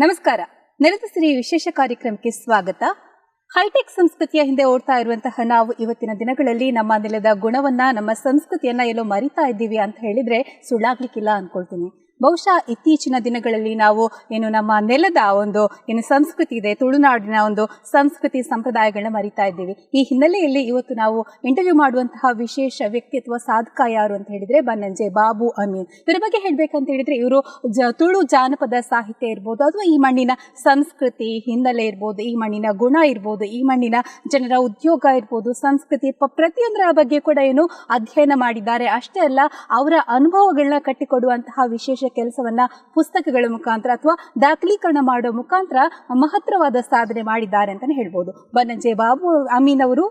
ನಮಸ್ಕಾರ. ನೆಲದ ಸಿರಿ ವಿಶೇಷ ಕಾರ್ಯಕ್ರಮಕ್ಕೆ ಸ್ವಾಗತ. ಹೈಟೆಕ್ ಸಂಸ್ಕೃತಿಯ ಹಿಂದೆ ಓಡ್ತಾ ಇರುವಂತಹ ನಾವು ಇವತ್ತಿನ ದಿನಗಳಲ್ಲಿ ನಮ್ಮ ನೆಲದ ಗುಣವನ್ನ, ನಮ್ಮ ಸಂಸ್ಕೃತಿಯನ್ನ ಎಲ್ಲೋ ಮರಿತಾ ಇದ್ದೀವಿ ಅಂತ ಹೇಳಿದ್ರೆ ಸುಳ್ಳಾಗ್ಲಿಕ್ಕಿಲ್ಲ ಅನ್ಕೊಳ್ತೀನಿ. ಬಹುಶಃ ಇತ್ತೀಚಿನ ದಿನಗಳಲ್ಲಿ ನಾವು ನಮ್ಮ ನೆಲದ ಒಂದು ಸಂಸ್ಕೃತಿ ಇದೆ, ತುಳುನಾಡಿನ ಒಂದು ಸಂಸ್ಕೃತಿ ಸಂಪ್ರದಾಯಗಳನ್ನ ಮರಿತಾ ಇದ್ದೀವಿ. ಈ ಹಿನ್ನೆಲೆಯಲ್ಲಿ ಇವತ್ತು ನಾವು ಇಂಟರ್ವ್ಯೂ ಮಾಡುವಂತಹ ವಿಶೇಷ ವ್ಯಕ್ತಿತ್ವ ಸಾಧಕ ಯಾರು ಅಂತ ಹೇಳಿದ್ರೆ ಬನ್ನಂಜೆ ಬಾಬು ಅಮೀನ್. ಇವರ ಬಗ್ಗೆ ಹೇಳ್ಬೇಕಂತ ಹೇಳಿದ್ರೆ ಇವರು ತುಳು ಜಾನಪದ ಸಾಹಿತ್ಯ ಇರ್ಬೋದು, ಅಥವಾ ಈ ಮಣ್ಣಿನ ಸಂಸ್ಕೃತಿ ಹಿನ್ನೆಲೆ ಇರ್ಬೋದು, ಈ ಮಣ್ಣಿನ ಗುಣ ಇರ್ಬೋದು, ಈ ಮಣ್ಣಿನ ಜನರ ಉದ್ಯೋಗ ಇರ್ಬೋದು, ಸಂಸ್ಕೃತಿ ಪ್ರತಿಯೊಂದರ ಬಗ್ಗೆ ಕೂಡ ಅಧ್ಯಯನ ಮಾಡಿದ್ದಾರೆ. ಅಷ್ಟೇ ಅಲ್ಲ, ಅವರ ಅನುಭವಗಳನ್ನ ಕಟ್ಟಿಕೊಡುವಂತಹ ವಿಶೇಷ ಕೆಲಸವನ್ನ ಪುಸ್ತಕಗಳ ಮುಖಾಂತರ ಅಥವಾ ದಾಖಲೀಕರಣ ಮಾಡೋ ಮುಖಾಂತರ ಮಹತ್ತರವಾದ ಸಾಧನೆ ಮಾಡಿದ್ದಾರೆ ಅಂತಾನೆ ಹೇಳ್ಬೋದು. ಬನ್ನಂಜೆ ಬಾಬು ಅಮೀನ್ ಅವರು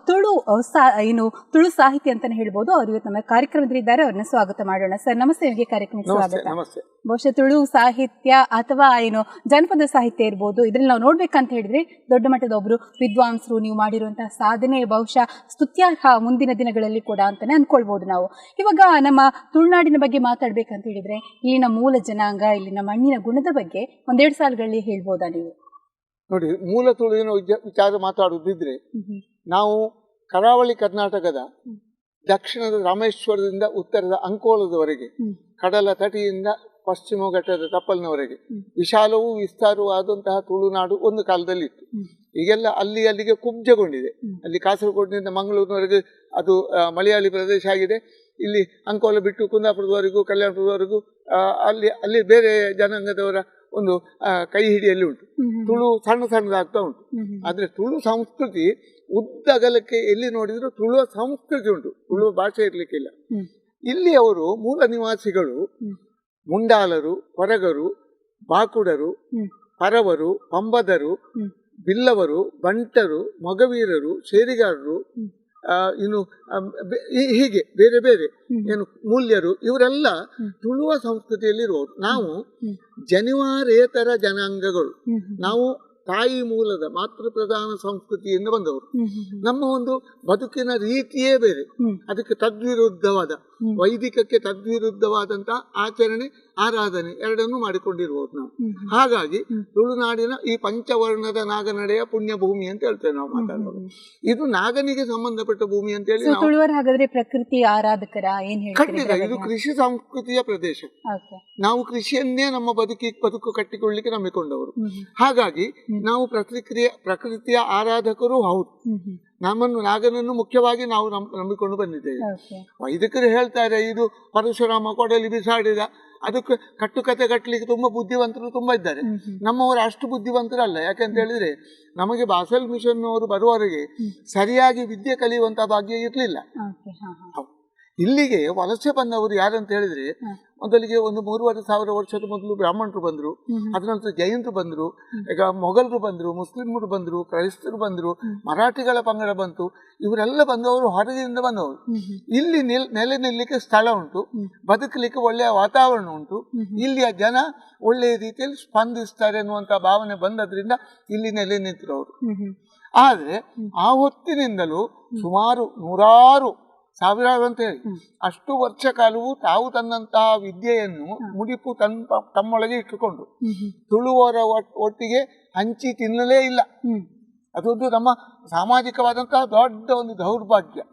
ತುಳು ಸಾಹಿತ್ಯ ಅಂತಾನೆ ಹೇಳ್ಬೋದು. ಅವರು ಇವತ್ತು ನಮ್ಮ ಕಾರ್ಯಕ್ರಮದಲ್ಲಿದ್ದಾರೆ, ಅವ್ರನ್ನ ಸ್ವಾಗತ ಮಾಡೋಣ. ಸರ್ ನಮಸ್ತೆ, ನಿಮಗೆ ಕಾರ್ಯಕ್ರಮಕ್ಕೆ ಸ್ವಾಗತ. ಬಹುಶಃ ತುಳು ಸಾಹಿತ್ಯ ಅಥವಾ ಜನಪದ ಸಾಹಿತ್ಯ ಇರ್ಬೋದು, ಇದ್ರಲ್ಲಿ ನಾವು ನೋಡ್ಬೇಕಂತ ಹೇಳಿದ್ರೆ ದೊಡ್ಡ ಮಟ್ಟದ ಒಬ್ರು ವಿದ್ವಾಂಸರು. ನೀವು ಮಾಡಿರುವಂತಹ ಸಾಧನೆ ಬಹುಶಃ ಸ್ತುತ್ಯಾರ್ಹ ಮುಂದಿನ ದಿನಗಳಲ್ಲಿ ಕೂಡ ಅಂತಾನೆ ಅನ್ಕೊಳ್ಬಹುದು ನಾವು. ಇವಾಗ ನಮ್ಮ ತುಳುನಾಡಿನ ಬಗ್ಗೆ ಮಾತಾಡ್ಬೇಕಂತ ಹೇಳಿದ್ರೆ ಇಲ್ಲಿನ ಮೂಲ ಜನಾಂಗ, ಇಲ್ಲಿನ ಮಣ್ಣಿನ ಗುಣದ ಬಗ್ಗೆ ಒಂದೆರಡು ಸಾಲುಗಳಲ್ಲಿ ಹೇಳ್ಬೋದಾ ನೀವು? ನೋಡಿ, ಮೂಲ ತುಳುವಿನ ವಿಚಾರ ಮಾತಾಡುವುದಿದ್ರೆ ನಾವು ಕರಾವಳಿ ಕರ್ನಾಟಕದ ದಕ್ಷಿಣದ ರಾಮೇಶ್ವರದಿಂದ ಉತ್ತರದ ಅಂಕೋಲದವರೆಗೆ, ಕಡಲ ತಟಿಯಿಂದ ಪಶ್ಚಿಮ ಘಟ್ಟದ ತಪ್ಪಲಿನವರೆಗೆ ವಿಶಾಲವೂ ವಿಸ್ತಾರವಾದಂತಹ ತುಳುನಾಡು ಒಂದು ಕಾಲದಲ್ಲಿತ್ತು. ಈಗೆಲ್ಲ ಅಲ್ಲಿಗೆ ಕುಬ್ಜಗೊಂಡಿದೆ. ಅಲ್ಲಿ ಕಾಸರಗೋಡಿನಿಂದ ಮಂಗಳೂರಿನವರೆಗೆ ಅದು ಮಲಯಾಳಿ ಪ್ರದೇಶ ಆಗಿದೆ. ಇಲ್ಲಿ ಅಂಕೋಲ ಬಿಟ್ಟು ಕುಂದಾಪುರದವರೆಗೂ, ಕಲ್ಯಾಣಪುರದವರೆಗೂ ಅಲ್ಲಿ ಬೇರೆ ಜನಾಂಗದವರ ಒಂದು ಕೈ ಹಿಡಿಯಲ್ಲಿ ಉಂಟು. ತುಳು ಸಣ್ಣದಾಗ್ತಾ ಉಂಟು. ಆದ್ರೆ ತುಳು ಸಂಸ್ಕೃತಿ ಉದ್ದಗಲಕ್ಕೆ ಎಲ್ಲಿ ನೋಡಿದ್ರು ತುಳುವ ಸಂಸ್ಕೃತಿ ಉಂಟು, ತುಳುವ ಭಾಷೆ ಇರ್ಲಿಕ್ಕಿಲ್ಲ. ಇಲ್ಲಿ ಅವರು ಮೂಲ ನಿವಾಸಿಗಳು ಮುಂಡಾಲರು, ಕೊರಗರು, ಬಾಕುಡರು, ಪರವರು, ಪಂಬದರು, ಬಿಲ್ಲವರು, ಬಂಟರು, ಮೊಗವೀರರು, ಸೇರಿಗಾರರು, ಇನ್ನು ಹೀಗೆ ಬೇರೆ ಬೇರೆ ಮೂಲ್ಯರು, ಇವರೆಲ್ಲ ತುಳುವ ಸಂಸ್ಕೃತಿಯಲ್ಲಿರುವವರು. ನಾವು ಜನಿವಾರೇತರ ಜನಾಂಗಗಳು. ನಾವು ತಾಯಿ ಮೂಲದ ಮಾತೃ ಪ್ರಧಾನ ಸಂಸ್ಕೃತಿಯಿಂದ ಬಂದವರು. ನಮ್ಮ ಒಂದು ಬದುಕಿನ ರೀತಿಯೇ ಬೇರೆ. ಅದಕ್ಕೆ ತದ್ವಿರುದ್ಧವಾದ, ವೈದಿಕಕ್ಕೆ ತದ್ವಿರುದ್ಧವಾದಂತಹ ಆಚರಣೆ, ಆರಾಧನೆ ಎರಡನ್ನೂ ಮಾಡಿಕೊಂಡಿರುವುದು ನಾವು. ಹಾಗಾಗಿ ತುಳುನಾಡಿನ ಈ ಪಂಚವರ್ಣದ ನಾಗನಡೆಯ ಪುಣ್ಯ ಭೂಮಿ ಅಂತ ಹೇಳ್ತೇವೆ ನಾವು ಮಾತಾಡೋದು. ಇದು ನಾಗನಿಗೆ ಸಂಬಂಧಪಟ್ಟ ಭೂಮಿ ಅಂತ ಹೇಳಿ ಹಾಗಾದ್ರೆ ಪ್ರಕೃತಿ ಆರಾಧಕರ ಖಂಡಿತ ಇದು ಕೃಷಿ ಸಂಸ್ಕೃತಿಯ ಪ್ರದೇಶ. ನಾವು ಕೃಷಿಯನ್ನೇ ನಮ್ಮ ಬದುಕು ಕಟ್ಟಿಕೊಳ್ಳಲಿಕ್ಕೆ ನಂಬಿಕೊಂಡವರು. ಹಾಗಾಗಿ ನಾವು ಪ್ರಕೃತಿಯ ಆರಾಧಕರು ಹೌದು. ನಾಗನನ್ನು ಮುಖ್ಯವಾಗಿ ನಾವು ನಂಬಿಕೊಂಡು ಬಂದಿದ್ದೇವೆ. ವೈದಿಕರು ಹೇಳ್ತಾರೆ ಇದು ಪರಶುರಾಮ ಕೊಡಲಿ ಬಿಸಾಡಿದ, ಅದಕ್ಕೆ ಕಟ್ಟುಕತೆ ಕಟ್ಟಲಿಕ್ಕೆ ತುಂಬಾ ಬುದ್ಧಿವಂತರು ತುಂಬಾ ಇದ್ದಾರೆ. ನಮ್ಮವರು ಅಷ್ಟು ಬುದ್ಧಿವಂತರಲ್ಲ. ಯಾಕಂತ ಹೇಳಿದ್ರೆ ನಮಗೆ ಬಾಸೆಲ್ ಮಿಷನ್ ಅವರು ಬರುವವರೆಗೆ ಸರಿಯಾಗಿ ವಿದ್ಯೆ ಕಲಿಯುವಂತಹ ಭಾಗ್ಯ ಇರಲಿಲ್ಲ. ಇಲ್ಲಿಗೆ ವಲಸೆ ಬಂದವರು ಯಾರಂತ ಹೇಳಿದ್ರೆ, ಮೊದಲಿಗೆ ಒಂದು 3,500 ವರ್ಷದ ಮೊದಲು ಬ್ರಾಹ್ಮಣರು ಬಂದರು, ಅದ ನಂತರ ಜೈನರು ಬಂದರು, ಈಗ ಮೊಘಲರು ಬಂದರು, ಮುಸ್ಲಿಮರು ಬಂದರು, ಕ್ರೈಸ್ತರು ಬಂದರು, ಮರಾಠಿಗಳ ಪಂಗಡ ಬಂತು. ಇವರೆಲ್ಲ ಬಂದವರು ಹೊರಗಿನಿಂದ ಬಂದವರು. ಇಲ್ಲಿ ನೆಲೆ ನಿಲ್ಲಲಿಕ್ಕೆ ಸ್ಥಳ ಉಂಟು, ಬದುಕಲಿಕ್ಕೆ ಒಳ್ಳೆಯ ವಾತಾವರಣ ಉಂಟು, ಇಲ್ಲಿಯ ಜನ ಒಳ್ಳೆಯ ರೀತಿಯಲ್ಲಿ ಸ್ಪಂದಿಸ್ತಾರೆ ಅನ್ನುವಂಥ ಭಾವನೆ ಬಂದದ್ರಿಂದ ಇಲ್ಲಿ ನೆಲೆ ನಿಂತಿರೋರು. ಆದರೆ ಆ ಹೊತ್ತಿನಿಂದಲೂ ಸುಮಾರು 100 ಸಾವಿರಾರು ಅಂತ ಹೇಳಿ ಅಷ್ಟು ವರ್ಷ ಕಾಲವು ತಾವು ತನ್ನಂತಹ ವಿದ್ಯೆಯನ್ನು ಮುಡಿಪು ತಮ್ಮೊಳಗೆ ಇಟ್ಟುಕೊಂಡು ತುಳುವರ ಒಟ್ಟಿಗೆ ಹಂಚಿ ತಿನ್ನಲೇ ಇಲ್ಲ. ಅದೊಂದು ನಮ್ಮ ಸಾಮಾಜಿಕವಾದಂತಹ ದೊಡ್ಡ ಒಂದು ದೌರ್ಭಾಗ್ಯ.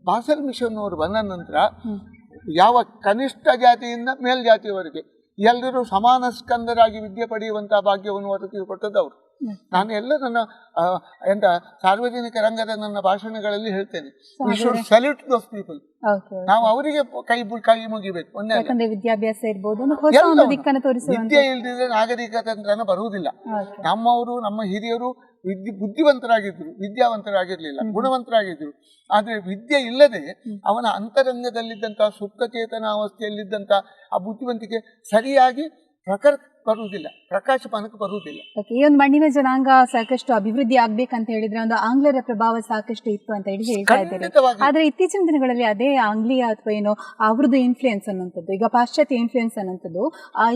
ಬಾಸೆಲ್ ಮಿಷನ್ ಅವರು ಬಂದ ನಂತರ ಯಾವ ಕನಿಷ್ಠ ಜಾತಿಯಿಂದ ಮೇಲ್ಜಾತಿಯವರೆಗೆ ಎಲ್ಲರೂ ಸಮಾನ ಸ್ಕಂದರಾಗಿ ವಿದ್ಯೆ ಪಡೆಯುವಂತಹ ಭಾಗ್ಯವನ್ನು ಒದಗಿಸಿಕೊಟ್ಟದವರು. ನಾನು ಎಲ್ಲ ನನ್ನ ಸಾರ್ವಜನಿಕ ರಂಗದ ನನ್ನ ಭಾಷಣಗಳಲ್ಲಿ ಹೇಳ್ತೇನೆ, we should salute those people. ನಾವು ಅವರಿಗೆ ಕೈ ಮುಗಿಬೇಕು. ವಿದ್ಯಾಭ್ಯಾಸ ಇರ್ಬೋದು, ವಿದ್ಯೆ ಇಲ್ದಿದ್ರೆ ನಾಗರಿಕತೆ ಬರುವುದಿಲ್ಲ. ನಮ್ಮವರು, ನಮ್ಮ ಹಿರಿಯರು ಬುದ್ಧಿವಂತರಾಗಿದ್ರು, ವಿದ್ಯಾವಂತರಾಗಿರ್ಲಿಲ್ಲ, ಗುಣವಂತರಾಗಿದ್ರು. ಆದ್ರೆ ವಿದ್ಯೆ ಇಲ್ಲದೆ ಅವನ ಅಂತರಂಗದಲ್ಲಿದ್ದಂತಹ ಸುಪ್ತಚೇತನ ಅವಸ್ಥೆಯಲ್ಲಿದ್ದಂಥ ಆ ಬುದ್ಧಿವಂತಿಕೆ ಸರಿಯಾಗಿ ಬರುವುದಿಲ್ಲ, ಪ್ರಕಾಶಮಾನಕ್ಕೆ ಬರುವುದಿಲ್ಲ. ಈ ಒಂದು ಮಣ್ಣಿನ ಜನಾಂಗ ಸಾಕಷ್ಟು ಅಭಿವೃದ್ಧಿ ಆಗ್ಬೇಕಂತ ಹೇಳಿದ್ರೆ ಒಂದು ಆಂಗ್ಲರ ಪ್ರಭಾವ ಸಾಕಷ್ಟು ಇತ್ತು ಅಂತ ಹೇಳಿ ಹೇಳ್ತಾ ಇದ್ದಾರೆ. ಆದ್ರೆ ಇತ್ತೀಚಿನ ದಿನಗಳಲ್ಲಿ ಅದೇ ಆಂಗ್ಲೀಯ ಅಥವಾ ಅವ್ರದ್ದು ಇನ್ಫ್ಲೂಯೆನ್ಸ್ ಅನ್ನುವಂಥದ್ದು, ಈಗ ಪಾಶ್ಚಾತ್ಯ ಇನ್ಫ್ಲೂಯೆನ್ಸ್ ಅನ್ನುವಂಥದ್ದು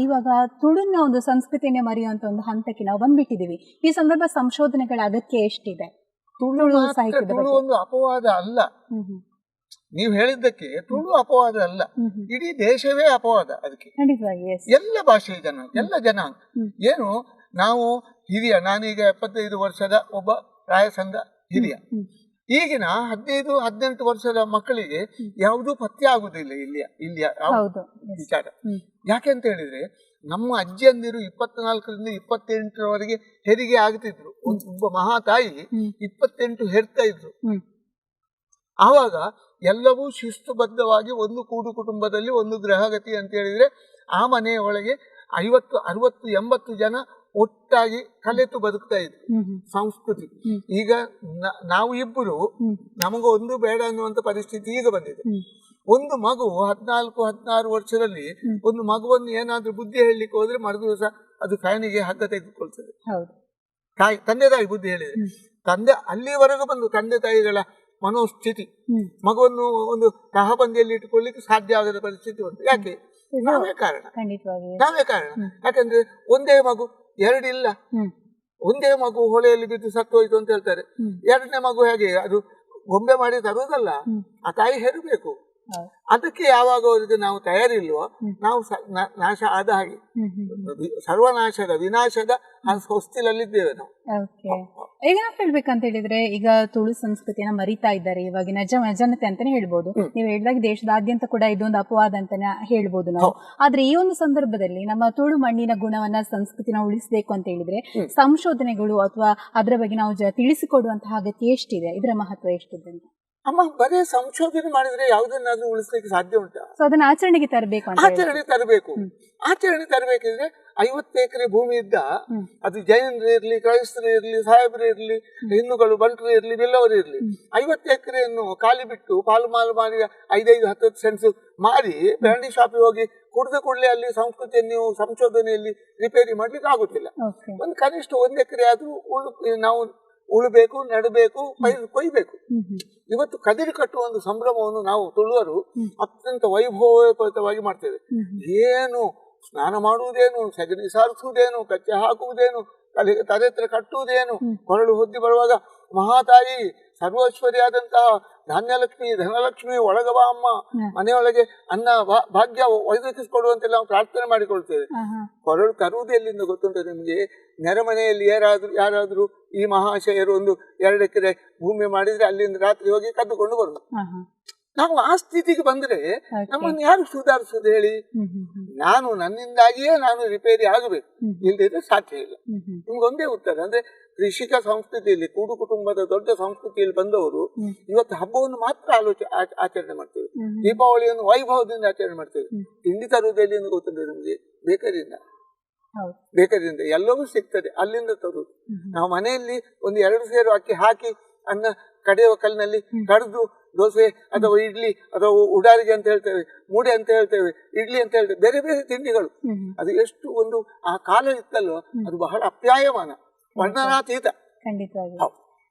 ಇವಾಗ ತುಳುವಿನ ಒಂದು ಸಂಸ್ಕೃತಿಯನ್ನೇ ಮರೆಯುವಂತ ಒಂದು ಹಂತಕ್ಕೆ ನಾವು ಬಂದ್ಬಿಟ್ಟಿದೀವಿ. ಈ ಸಂದರ್ಭ ಸಂಶೋಧನೆಗಳ ಅಗತ್ಯ ಎಷ್ಟಿದೆ? ತುಳು ಸಾಹಿತ್ಯದ ಒಂದು ಅಪವಾದ ಅಲ್ಲ. ನೀವು ಹೇಳಿದ್ದಕ್ಕೆ ತುಳು ಅಪವಾದ ಅಲ್ಲ, ಇಡೀ ದೇಶವೇ ಅಪವಾದ ಅದಕ್ಕೆ. ಎಲ್ಲ ಭಾಷೆಯ ಜನ, ಎಲ್ಲ ಜನಾಂಗ ಏನು ನಾವು ಹಿರಿಯ, ನಾನೀಗ 75 ವರ್ಷದ ಒಬ್ಬ ಪ್ರಾಯಸಂಧ ಹಿರಿಯ. ಈಗಿನ 15-18 ವರ್ಷದ ಮಕ್ಕಳಿಗೆ ಯಾವುದೂ ಪಥ್ಯ ಆಗುದಿಲ್ಲ ಇಲ್ಲಿಯ ವಿಚಾರ. ಯಾಕೆಂತ ಹೇಳಿದ್ರೆ ನಮ್ಮ ಅಜ್ಜಿಯಂದಿರು 24ರಿಂದ 28ರವರೆಗೆ ಹೆರಿಗೆ ಆಗ್ತಿದ್ರು. ಒಬ್ಬ ಮಹಾತಾಯಿ 28 ಹೆರ್ತಾ ಇದ್ರು. ಆವಾಗ ಎಲ್ಲವೂ ಶಿಸ್ತುಬದ್ಧವಾಗಿ ಒಂದು ಕೂಡು ಕುಟುಂಬದಲ್ಲಿ ಒಂದು ಗೃಹಗತಿ ಅಂತ ಹೇಳಿದ್ರೆ ಆ ಮನೆಯ ಒಳಗೆ 50, 60, 80 ಜನ ಒಟ್ಟಾಗಿ ಕಲೆತು ಬದುಕ್ತಾ ಇದ್ರು. ಸಂಸ್ಕೃತಿ. ಈಗ ನಾವು ಇಬ್ಬರು ನಮಗ ಒಂದು ಬೇಡ ಅನ್ನುವಂತ ಪರಿಸ್ಥಿತಿ ಈಗ ಬಂದಿದೆ. ಒಂದು ಮಗು 14-16 ವರ್ಷದಲ್ಲಿ ಒಂದು ಮಗುವನ್ನು ಏನಾದ್ರೂ ಬುದ್ಧಿ ಹೇಳಲಿಕ್ಕೆ ಹೋದ್ರೆ ಮರುದಿವಸ ಅದು ಫ್ಯಾನಿಗೆ ಹಗ್ಗ ತೆಗೆದುಕೊಳ್ತದೆ. ತಂದೆ ತಾಯಿ ಬುದ್ಧಿ ಹೇಳಿದ್ರೆ ತಂದೆ ಅಲ್ಲಿವರೆಗೂ ಬಂದು ತಂದೆ ತಾಯಿಗಳ ಮನೋಸ್ಥಿತಿ ಮಗುವನ್ನು ಒಂದು ಕಹಬಂದಿಯಲ್ಲಿ ಇಟ್ಟುಕೊಳ್ಳಿಕ್ಕೆ ಸಾಧ್ಯ ಆಗದ ಪರಿಸ್ಥಿತಿ ಉಂಟು. ಯಾಕೆ? ನಾವೇ ಕಾರಣ. ಯಾಕಂದ್ರೆ ಒಂದೇ ಮಗು, ಎರಡಿಲ್ಲ. ಒಂದೇ ಮಗು ಹೊಳೆಯಲ್ಲಿ ಬಿದ್ದು ಸತ್ತೋಯ್ತು ಅಂತ ಹೇಳ್ತಾರೆ. ಎರಡನೇ ಮಗು ಹೇಗೆ? ಅದು ಗೊಂಬೆ ಮಾಡಿ ತರುವುದಲ್ಲ, ಆ ತಾಯಿ ಹೆರಬೇಕು. ಅದಕ್ಕೆ ಯಾವಾಗ ಅವರಿಗೆ ನಾವು ತಯಾರಿಲ್ವೋ ನಾವು ನಾಶ ಆದ ಹಾಗೆ, ಸರ್ವನಾಶದ ವಿನಾಶದ ಹೊಸ್ತಿಲಲ್ಲಿದ್ದೇವೆ ನಾವು. ಈಗ ನಾವು ಹೇಳ್ಬೇಕಂತ ಹೇಳಿದ್ರೆ ಈಗ ತುಳು ಸಂಸ್ಕೃತಿಯನ್ನ ಮರಿತಾ ಇದ್ದಾರೆ ಇವಾಗಿನ ಜನತೆ ಅಂತಾನೆ ಹೇಳ್ಬೋದು. ನೀವು ಹೇಳಿದಾಗ ದೇಶದಾದ್ಯಂತ ಕೂಡ ಇದೊಂದು ಅಪವಾದ ಅಂತಾನೆ ಹೇಳ್ಬೋದು ನಾವು. ಆದ್ರೆ ಈ ಒಂದು ಸಂದರ್ಭದಲ್ಲಿ ನಮ್ಮ ತುಳು ಮಣ್ಣಿನ ಗುಣವನ್ನ ಸಂಸ್ಕೃತಿನ ಉಳಿಸಬೇಕು ಅಂತ ಹೇಳಿದ್ರೆ ಸಂಶೋಧನೆಗಳು ಅಥವಾ ಅದರ ಬಗ್ಗೆ ನಾವು ತಿಳಿಸಿಕೊಡುವಂತಹ ಅಗತ್ಯ ಎಷ್ಟಿದೆ, ಇದರ ಮಹತ್ವ ಎಷ್ಟಿದೆ ಅಂತ? ಅಮ್ಮ, ಬರೀ ಸಂಶೋಧನೆ ಮಾಡಿದ್ರೆ ಯಾವುದನ್ನಾದ್ರೂ ಉಳಿಸ್ಲಿಕ್ಕೆ ಸಾಧ್ಯ ಉಂಟಾ? ಅದನ್ನ ಆಚರಣೆಗೆ ತರಬೇಕು. ಆಚರಣೆ ತರಬೇಕಿದ್ರೆ 50 ಎಕರೆ ಭೂಮಿ ಇದ್ದ, ಅದು ಜೈನರು ಇರ್ಲಿ, ಕ್ರೈಸ್ತರು ಇರ್ಲಿ, ಸಾಹೇಬರು ಇರ್ಲಿ, ಹಿಂದೂಗಳು, ಬಂಟರು ಇರ್ಲಿ, ಎಲ್ಲವರು ಇರ್ಲಿ, 50 ಎಕರೆಯನ್ನು ಖಾಲಿ ಬಿಟ್ಟು ಪಾಲು ಮಾಲು ಮಾಡಿ 5-10 ಸೆಂಟ್ಸ್ ಮಾರಿ ಬ್ರ್ಯಾಂಡಿ ಶಾಪಿಗೆ ಹೋಗಿ ಕುಡಿದ ಕೂಡಲೇ ಅಲ್ಲಿ ಸಂಸ್ಕೃತಿಯನ್ನು ಸಂಶೋಧನೆಯಲ್ಲಿ ರಿಪೇರಿ ಮಾಡ್ಲಿಕ್ಕೆ ಆಗುತ್ತಿಲ್ಲ. ಒಂದು ಕನಿಷ್ಠ 1 ಎಕರೆ ಆದ್ರೂ ನಾವು ಉಳಬೇಕು, ನೆಡಬೇಕು, ಕೊಯ್ಬೇಕು. ಇವತ್ತು ಕದಿರು ಕಟ್ಟುವ ಒಂದು ಸಂಭ್ರಮವನ್ನು ನಾವು ತುಳುವರು ಅತ್ಯಂತ ವೈಭವೋಪೇತವಾಗಿ ಮಾಡ್ತೇವೆ. ಏನು ಸ್ನಾನ ಮಾಡುವುದೇನು, ಸಗಣಿ ಸಾರಿಸುವುದೇನು, ಕಚ್ಚೆ ಹಾಕುವುದೇನು, ತಲೆ ಹತ್ರ ಕಟ್ಟುವುದೇನು, ಕೊರಳು ಹೊದ್ದಿ ಬರುವಾಗ ಮಹಾತಾಯಿ ಸರ್ವೈಶ್ವರ್ಯಾದಂತಹ ಧಾನ್ಯಲಕ್ಷ್ಮಿ, ಧನಲಕ್ಷ್ಮಿ, ಒಳಗವ ಅಮ್ಮ, ಮನೆಯೊಳಗೆ ಅನ್ನ ಭಾಗ್ಯ ಒದಗಿಸಿಕೊಡುವಂತೆಲ್ಲ ನಾವು ಪ್ರಾರ್ಥನೆ ಮಾಡಿಕೊಳ್ತೇವೆ. ಕೊರಳು ತರುವುದು ಎಲ್ಲಿಂದ ಗೊತ್ತುಂಟು ನಿಮ್ಗೆ? ನೆರೆಮನೆಯಲ್ಲಿ ಯಾರಾದ್ರೂ ಈ ಮಹಾಶಯರು ಒಂದು 2 ಎಕರೆ ಭೂಮಿ ಮಾಡಿದ್ರೆ ಅಲ್ಲಿಂದ ರಾತ್ರಿ ಹೋಗಿ ಕದ್ದುಕೊಂಡು ಬರುದು. ನಾವು ಆ ಸ್ಥಿತಿಗೆ ಬಂದ್ರೆ ನಮ್ಮನ್ನು ಯಾರು ಸುಧಾರಿಸುದು ಹೇಳಿ? ನನ್ನಿಂದಾಗಿಯೇ ನಾನು ರಿಪೇರಿ ಆಗಬೇಕು, ಇಲ್ಲದಿದ್ರೆ ಸಾಧ್ಯ ಇಲ್ಲ. ನಿಮ್ಗೊಂದೇ ಉತ್ತರ ಅಂದ್ರೆ ಕೃಷಿಕ ಸಂಸ್ಕೃತಿಯಲ್ಲಿ, ಕೂಡು ಕುಟುಂಬದ ದೊಡ್ಡ ಸಂಸ್ಕೃತಿಯಲ್ಲಿ ಬಂದವರು ಇವತ್ತು ಹಬ್ಬವನ್ನು ಮಾತ್ರ ಆಚರಣೆ ಮಾಡ್ತೇವೆ. ದೀಪಾವಳಿಯನ್ನು ವೈಭವದಿಂದ ಆಚರಣೆ ಮಾಡ್ತೇವೆ. ತಿಂಡಿ ತರುವುದಲ್ಲಿ ಗೊತ್ತುಂಟು ನಿಮ್ಗೆ? ಬೇಕರಿಯಿಂದ ಎಲ್ಲವೂ ಸಿಗ್ತದೆ, ಅಲ್ಲಿಂದ ತರುವುದು. ನಾವು ಮನೆಯಲ್ಲಿ ಒಂದು 2 ಸೇರು ಅಕ್ಕಿ ಹಾಕಿ ಅನ್ನ ಕಡೆಯುವ ಕಲ್ಲಿನಲ್ಲಿ ಕಡಿದು ದೋಸೆ ಅಥವಾ ಇಡ್ಲಿ ಅಥವಾ ಉಡಾರಿಗೆ ಅಂತ ಹೇಳ್ತೇವೆ, ಮೂಡೆ ಅಂತ ಹೇಳ್ತೇವೆ, ಇಡ್ಲಿ ಅಂತ ಹೇಳ್ತೇವೆ, ಬೇರೆ ಬೇರೆ ತಿಂಡಿಗಳು. ಅದು ಎಷ್ಟು ಒಂದು ಆ ಕಾಲ ಇತ್ತಲ್ವ, ಅದು ಬಹಳ ಅಪ್ಯಾಯಮಾನ, ವರ್ಣನಾತೀತ. ಖಂಡಿತವಾಗಿ.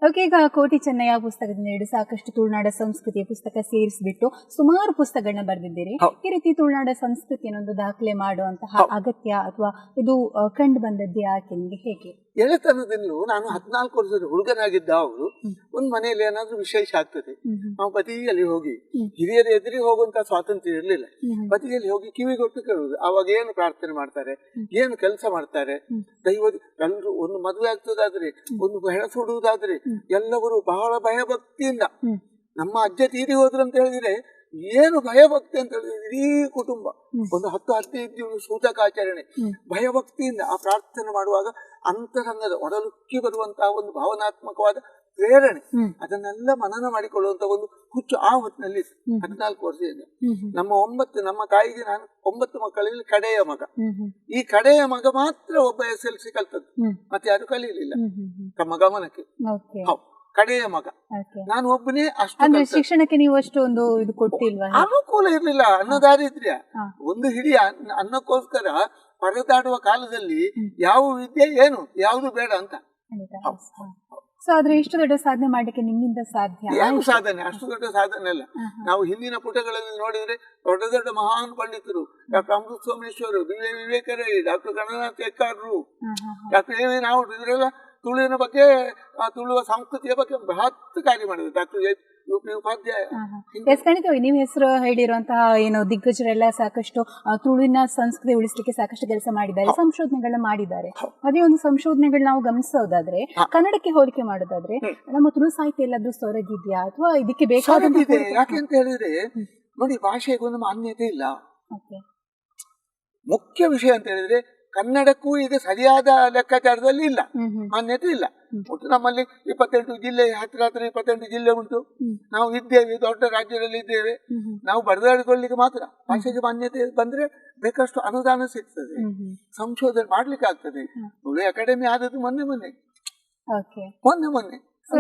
ಓಕೆ, ಈಗ ಕೋಟಿ ಚೆನ್ನಯ್ಯ ಪುಸ್ತಕದಿಂದ ಸಾಕಷ್ಟು ತುಳುನಾಡ ಸಂಸ್ಕೃತಿಯ ಪುಸ್ತಕ ಸೇರಿಸಿಬಿಟ್ಟು ಸುಮಾರು ಪುಸ್ತಕಗಳನ್ನ ಬರೆದಿದ್ದೀರಿ. ಈ ರೀತಿ ತುಳುನಾಡ ಸಂಸ್ಕೃತಿಯನ್ನು ದಾಖಲೆ ಮಾಡುವಂತಹ ಅಗತ್ಯ ಅಥವಾ ಇದು ಕಂಡು ಬಂದದ್ದು ಯಾಕೆ ನಿಮಗೆ, ಹೇಗೆ? ಎಳೆತನದಲ್ಲೂ ನಾನು 14 ವರ್ಷದ ಹುಡುಗನಾಗಿದ್ದ ಅವರು ಒಂದು ಮನೆಯಲ್ಲಿ ಏನಾದ್ರೂ ವಿಶೇಷ ಆಗ್ತದೆ, ನಾವು ಬದಿಯಲ್ಲಿ ಹೋಗಿ, ಹಿರಿಯರ ಎದುರಿಗೆ ಹೋಗುವಂತ ಸ್ವಾತಂತ್ರ್ಯ ಇರಲಿಲ್ಲ, ಬದಿಯಲ್ಲಿ ಹೋಗಿ ಕಿವಿಗೊಟ್ಟು ಕೇಳುವುದು. ಅವಾಗ ಏನು ಪ್ರಾರ್ಥನೆ ಮಾಡ್ತಾರೆ, ಏನು ಕೆಲಸ ಮಾಡ್ತಾರೆ, ದೈವ ಎಲ್ಲರೂ ಒಂದು ಮದುವೆ ಆಗ್ತದಾದ್ರೆ, ಒಂದು ಹೆಣಸುಡುವುದಾದ್ರೆ ಎಲ್ಲವರು ಬಹಳ ಭಯಭಕ್ತಿಯಿಂದ. ನಮ್ಮ ಅಜ್ಜ ತೀರಿ ಹೋದ್ರು ಅಂತ ಹೇಳಿದ್ರೆ ಏನು ಭಯಭಕ್ತಿ ಅಂತ ಹೇಳಿದ್ರೆ ಇಡೀ ಕುಟುಂಬ ಒಂದು 10-15 ಸೂತಕಾಚರಣೆ ಭಯಭಕ್ತಿಯಿಂದ ಆ ಪ್ರಾರ್ಥನೆ ಮಾಡುವಾಗ ಅಂತರಂಗದ ಒಡಲುಕ್ಕಿ ಬರುವಂತಹ ಒಂದು ಭಾವನಾತ್ಮಕವಾದ ಪ್ರೇರಣೆ, ಅದನ್ನೆಲ್ಲ ಮನನ ಮಾಡಿಕೊಳ್ಳುವಂತ ಒಂದು ಹುಚ್ಚು ಆ ಹೊತ್ತಿನಲ್ಲಿ 14 ವರ್ಷದಿಂದ. ನಮ್ಮ ತಾಯಿಗೆ ನಾನು 9 ಮಕ್ಕಳಲ್ಲಿ ಕಡೆಯ ಮಗ. ಈ ಕಡೆಯ ಮಗ ಮಾತ್ರ ಒಬ್ಬ SLC ಕಲ್ತದ್ದು, ಮತ್ತೆ ಯಾರು ಕಲೀಲಿಲ್ಲ ತಮ್ಮ ಗಮನಕ್ಕೆ. ಕಡೆಯ ಮಗ ನಾನು ಒಬ್ಬನೇ. ಅಷ್ಟು ಶಿಕ್ಷಣಕ್ಕೆ ನೀವು ಅಷ್ಟೊಂದು ಇದು ಕೊಟ್ಟಿಲ್ವಾ? ಅನುಕೂಲ ಇರ್ಲಿಲ್ಲ, ಅನ್ನದಾರಿದ್ರ್ಯ. ಒಂದು ಹಿಡಿಯ ಅನ್ನಕ್ಕೋಸ್ಕರ ಪರದಾಡುವ ಕಾಲದಲ್ಲಿ ಯಾವ ವಿದ್ಯೆ ಏನು ಯಾವುದು ಬೇಡ ಅಂತ. ಸೊ ಆದ್ರೆ ಇಷ್ಟು ದೊಡ್ಡ ಸಾಧನೆ ಮಾಡ್ಲಿಕ್ಕೆ ನಿಮ್ಮಿಂದ ಸಾಧ್ಯ? ಏನು ಸಾಧನೆ, ಅಷ್ಟು ದೊಡ್ಡ ಸಾಧನೆ ಅಲ್ಲ. ನಾವು ಹಿಂದಿನ ಪುಟಗಳಲ್ಲಿ ನೋಡಿದ್ರೆ ದೊಡ್ಡ ದೊಡ್ಡ ಮಹಾನ್ ಪಂಡಿತರು, ಡಾಕ್ಟರ್ ಅಮೃತ ಸೋಮೇಶ್ವರು, ವಿವೇಕರೈ, ಡಾಕ್ಟರ್ ಗಣನಾಥ ಎಕ್ಕಾರರು, ಡಾಕ್ಟರ್ ಎ ವಿ ನಾವುಡು, ಇವರೆಲ್ಲ ತುಳುವಿನ ಬಗ್ಗೆ, ತುಳುವ ಸಂಸ್ಕೃತಿಯ ಬಗ್ಗೆ ಬೃಹತ್ ಕಾರ್ಯ ಮಾಡಿದ್ರು. ಡಾಕ್ಟರ್ ಉಪಾಧ್ಯಾಯ. ಎಸ್, ಖಂಡಿತವಾಗಿ ನೀವು ಹೆಸರು ಹೇಳಿರುವಂತಹ ಏನು ದಿಗ್ಗಜರೆಲ್ಲ ಸಾಕಷ್ಟು ತುಳುವಿನ ಸಂಸ್ಕೃತಿ ಉಳಿಸಲಿಕ್ಕೆ ಸಾಕಷ್ಟು ಕೆಲಸ ಮಾಡಿದ್ದಾರೆ, ಸಂಶೋಧನೆಗಳನ್ನ ಮಾಡಿದ್ದಾರೆ. ಅದೇ ಒಂದು ಸಂಶೋಧನೆಗಳು ನಾವು ಗಮನಿಸೋದಾದ್ರೆ ಕನ್ನಡಕ್ಕೆ ಹೋಲಿಕೆ ಮಾಡೋದಾದ್ರೆ ನಮ್ಮ ತುಳು ಸಾಹಿತ್ಯ ಎಲ್ಲಾದ್ರೂ ಸೊರಗಿದ್ಯಾ ಅಥವಾ ಇದಕ್ಕೆ ಬೇಕಾಗಿದೆ? ಯಾಕೆಂತ ಹೇಳಿದ್ರೆ ನೋಡಿ, ಭಾಷೆಗೂ ನಮ್ಮ ಮಾನ್ಯತೆ ಇಲ್ಲ. ಮುಖ್ಯ ವಿಷಯ ಅಂತ ಹೇಳಿದ್ರೆ ಕನ್ನಡಕ್ಕೂ ಈಗ ಸರಿಯಾದ ಲೆಕ್ಕಾಚಾರದಲ್ಲಿ ಇಲ್ಲ, ಮಾನ್ಯತೆ ಇಲ್ಲ. ಒಟ್ಟು ನಮ್ಮಲ್ಲಿ 28 ಜಿಲ್ಲೆ, ಹತ್ರ 28 ಜಿಲ್ಲೆ ಉಂಟು. ನಾವು ಇದ್ದೇವೆ, ದೊಡ್ಡ ರಾಜ್ಯದಲ್ಲಿ ಇದ್ದೇವೆ. ನಾವು ಬಡದಾಡಿಕೊಳ್ಳಿಕ್ಕೆ ಮಾತ್ರ. ಭಾಷೆಗೆ ಮಾನ್ಯತೆ ಬಂದ್ರೆ ಬೇಕಷ್ಟು ಅನುದಾನ ಸಿಗ್ತದೆ, ಸಂಶೋಧನೆ ಮಾಡ್ಲಿಕ್ಕೆ ಆಗ್ತದೆ. ತುಳು ಅಕಾಡೆಮಿ ಆದದ್ದು ಮೊನ್ನೆ.